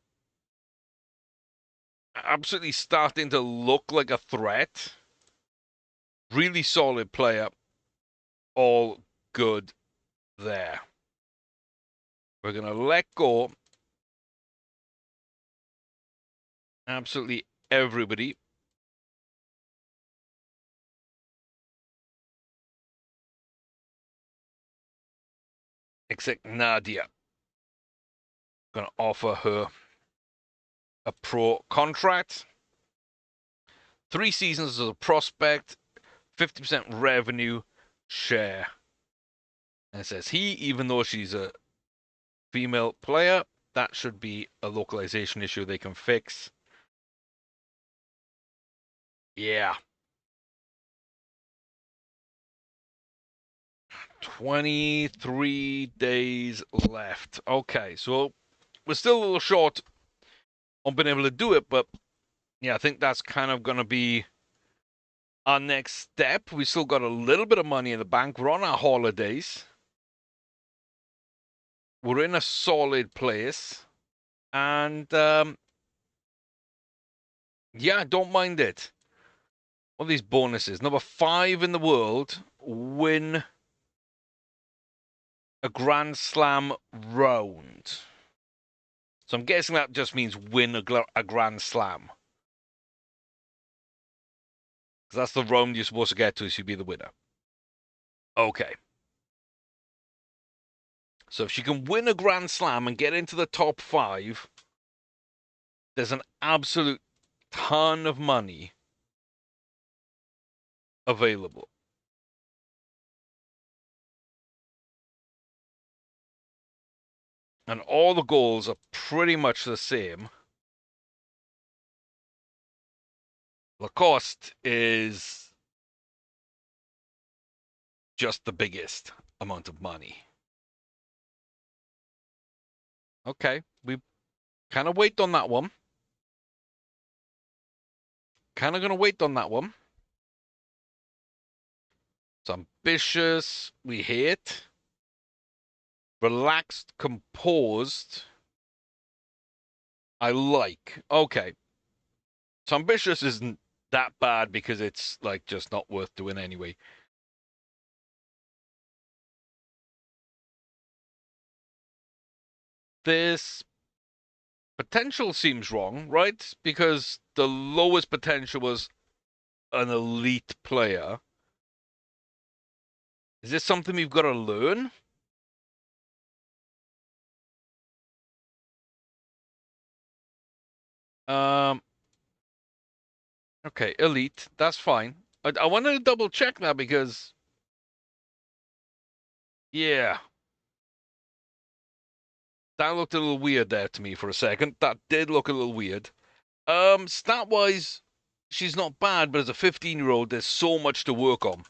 Absolutely starting to look like a threat. Really solid player. All good there. We're going to let go. Absolutely everybody. Except Nadia. Going to offer her a pro contract. 3 seasons as a prospect. 50% revenue share. And it says he, even though she's a female player, that should be a localization issue they can fix. Yeah. 23 days left. Okay, so we're still a little short on being able to do it, but yeah, I think that's kind of going to be our next step. We still got a little bit of money in the bank. We're on our holidays. We're in a solid place. And yeah, don't mind it. What are these bonuses? Number 5 in the world, win a Grand Slam round. So I'm guessing that just means win a Grand Slam. Because that's the round you're supposed to get to, so you'd be the winner. Okay. So if she can win a Grand Slam and get into the top 5, there's an absolute ton of money available. And all the goals are pretty much the same. Lacoste is just the biggest amount of money. Okay, we kind of wait on that one. Kind of going to wait on that one. It's ambitious. We hate. Relaxed, composed. I like. Okay. So ambitious isn't that bad because it's like just not worth doing anyway. This potential seems wrong, right? Because the lowest potential was an elite player. Is this something we've got to learn? Um. Okay, elite. That's fine. I wanted to double check that because, yeah, that looked a little weird there to me for a second. That did look a little weird. Stat wise, she's not bad, but as a 15-year-old, there's so much to work on.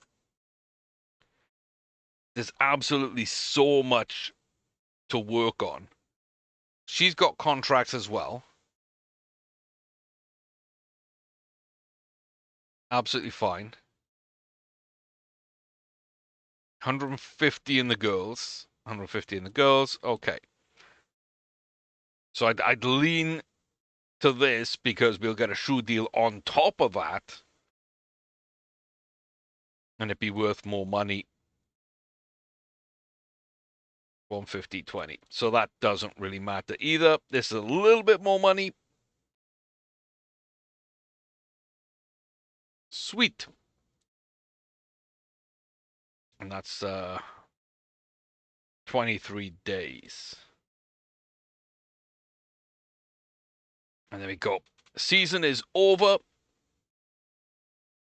There's absolutely so much to work on. She's got contracts as well. Absolutely fine. 150 in the girls. 150 in the girls. Okay. So I'd lean to this because we'll get a shoe deal on top of that. And it'd be worth more money. 150.20. So that doesn't really matter either. This is a little bit more money. Sweet. And that's 23 days. And there we go. Season is over.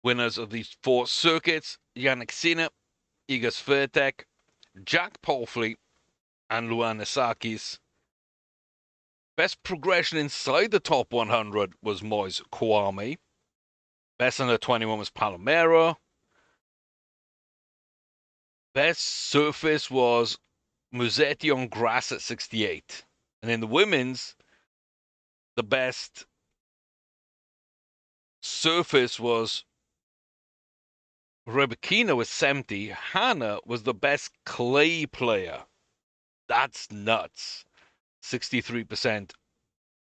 Winners of these 4 circuits: Yannick Sinner, Iga Swiatek, Jack Palfrey, and Luan Isakis. Best progression inside the top 100 was Moise Kouame. Best under 21 was Palomero. Best surface was Musetti on grass at 68. And in the women's, the best surface was Rebekina with 70. Hannah was the best clay player. That's nuts. 63%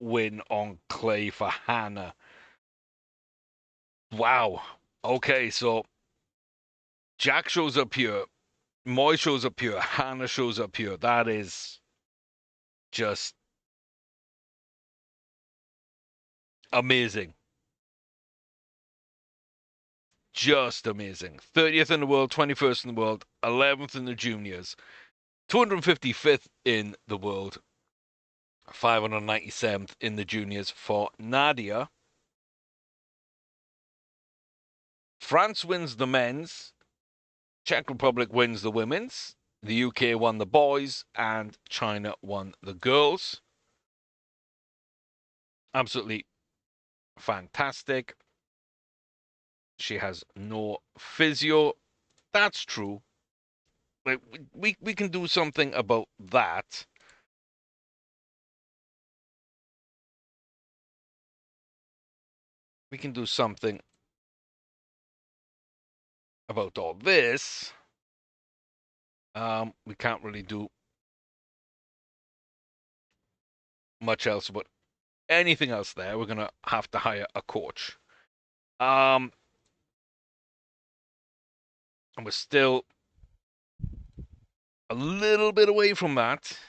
win on clay for Hannah. Wow. Okay, so Jack shows up here. Moy shows up here. Hannah shows up here. That is just amazing. Just amazing. 30th in the world, 21st in the world, 11th in the juniors, 255th in the world, 597th in the juniors for Nadia. France wins the men's, Czech Republic wins the women's, the UK won the boys, and China won the girls. Absolutely fantastic. She has no physio. That's true. Like, we can do something about that. We can do something about all this. We can't really do much else about anything else there. We're gonna have to hire a coach. And we're still a little bit away from that.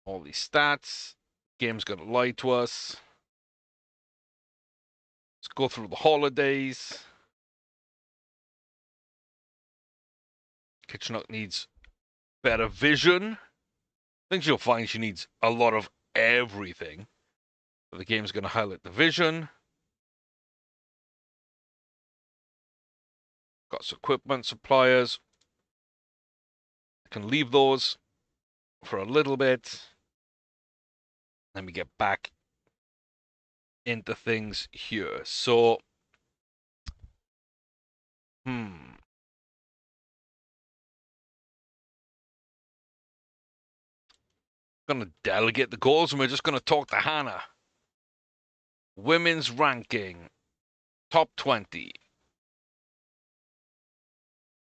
All these stats. Game's gonna lie to us. Let's go through the holidays. Kitchener needs better vision. I think she'll find she needs a lot of everything. But the game's going to highlight the vision. Got some equipment suppliers. I can leave those for a little bit. Let me get back into things here. So, going to delegate the goals, and we're just going to talk to Hannah. Women's ranking, top 20.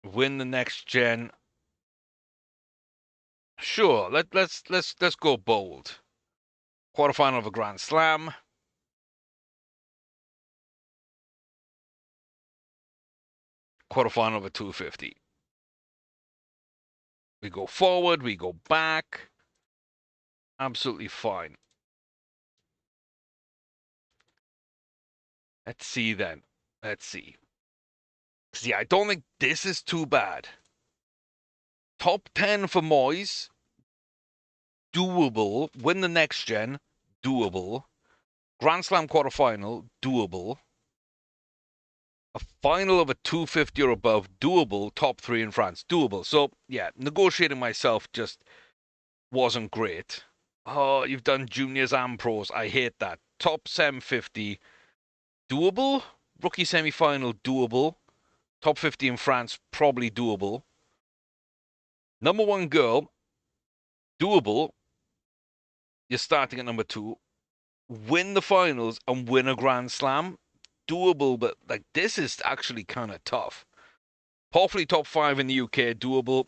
Win the next gen. Sure, let's go bold. Quarterfinal of a Grand Slam. Quarterfinal of a 250. We go forward, we go back. Absolutely fine. Let's see then. Let's see. See, I don't think this is too bad. Top 10 for Moyes. Doable. Win the next gen. Doable. Grand Slam quarterfinal. Doable. A final of a 250 or above. Doable. Top 3 in France. Doable. So, yeah, negotiating myself just wasn't great. Oh, you've done juniors and pros. I hate that. Top 750. Doable. Rookie semi-final. Doable. Top 50 in France. Probably doable. Number 1 girl. Doable. You're starting at number 2. Win the finals and win a Grand Slam. Doable, but like this is actually kind of tough. Hopefully top 5 in the UK. Doable.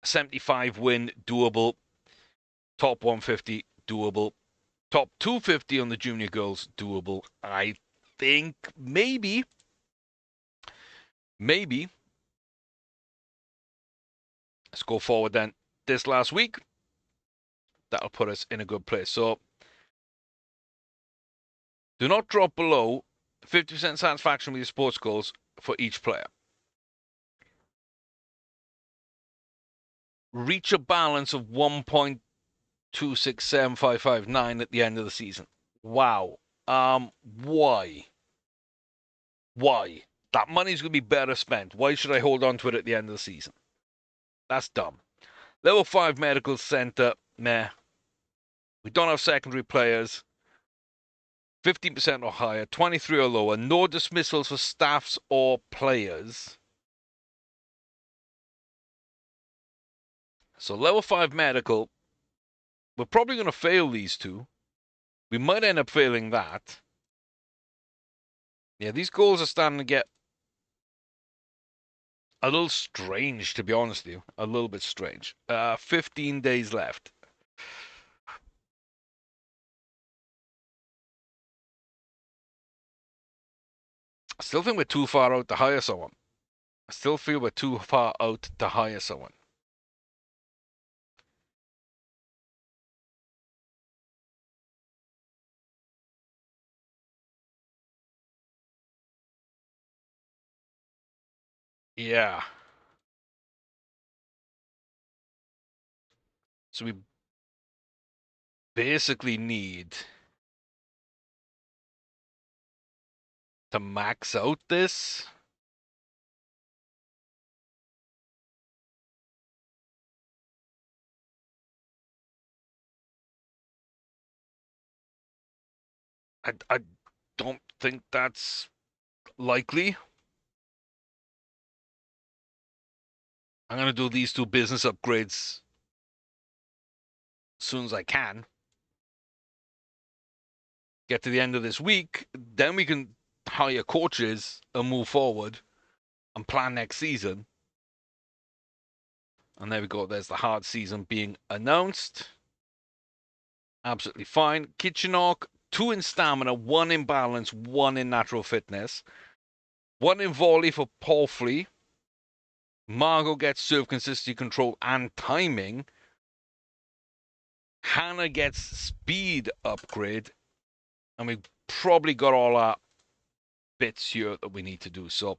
75 win. Doable. Top 150. Doable. Top 250 on the junior girls. Doable. I think maybe. Let's go forward then. This last week. That'll put us in a good place. So, do not drop below 50% satisfaction with your sports goals for each player. Reach a balance of 1.267559 at the end of the season. Wow. Why? Why? That money's going to be better spent. Why should I hold on to it at the end of the season? That's dumb. Level 5 medical center. Meh. We don't have secondary players. 15% or higher. 23 or lower. No dismissals for staffs or players. So level 5 medical. We're probably going to fail these two. We might end up failing that. Yeah, these goals are starting to get a little strange, to be honest with you. A little bit strange. 15 days left. I still think we're too far out to hire someone. I still feel we're too far out to hire someone. Yeah. So we basically need to max out this. I don't think that's likely. I'm going to do these 2 business upgrades as soon as I can. Get to the end of this week, then we can hire coaches and move forward and plan next season. And there we go. There's the hard season being announced. Absolutely fine. Kitchenok, 2 in stamina, 1 in balance, 1 in natural fitness. 1 in volley for Palfrey. Margot gets serve consistency, control, and timing. Hannah gets speed upgrade. And we've probably got all our bits here that we need to do. So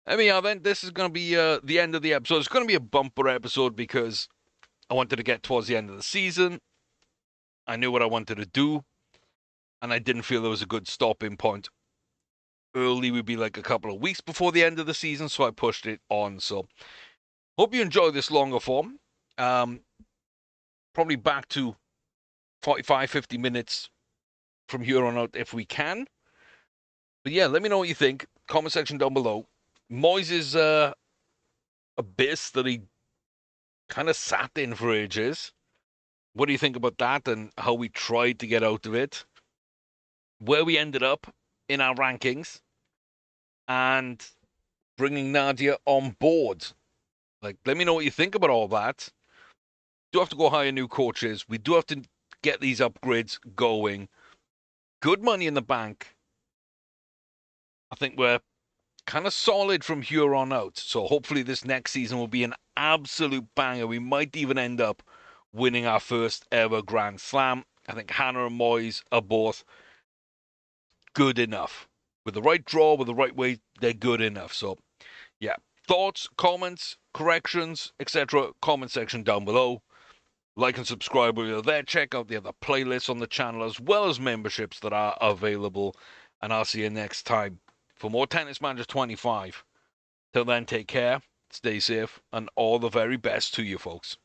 Anyhow, then, this is going to be the end of the episode. It's going to be a bumper episode because I wanted to get towards the end of the season. I knew what I wanted to do, and I didn't feel there was a good stopping point. Early would be like a couple of weeks before the end of the season, so I pushed it on. So, hope you enjoy this longer form. Probably back to 45, 50 minutes from here on out if we can. But yeah, let me know what you think. Comment section down below. Moyes' abyss that he kind of sat in for ages. What do you think about that and how we tried to get out of it? Where we ended up in our rankings and bringing Nadia on board. Like, let me know what you think about all that. Do have to go hire new coaches. We do have to get these upgrades going. Good money in the bank. I think we're kind of solid from here on out. So hopefully this next season will be an absolute banger. We might even end up winning our first ever Grand Slam. I think Hannah and Moyes are both good enough. With the right draw, with the right way, they're good enough. So, yeah. Thoughts, comments, corrections, etc. Comment section down below. Like and subscribe while you're there. Check out the other playlists on the channel as well as memberships that are available. And I'll see you next time for more Tennis Manager 25. Till then, take care, stay safe, and all the very best to you folks.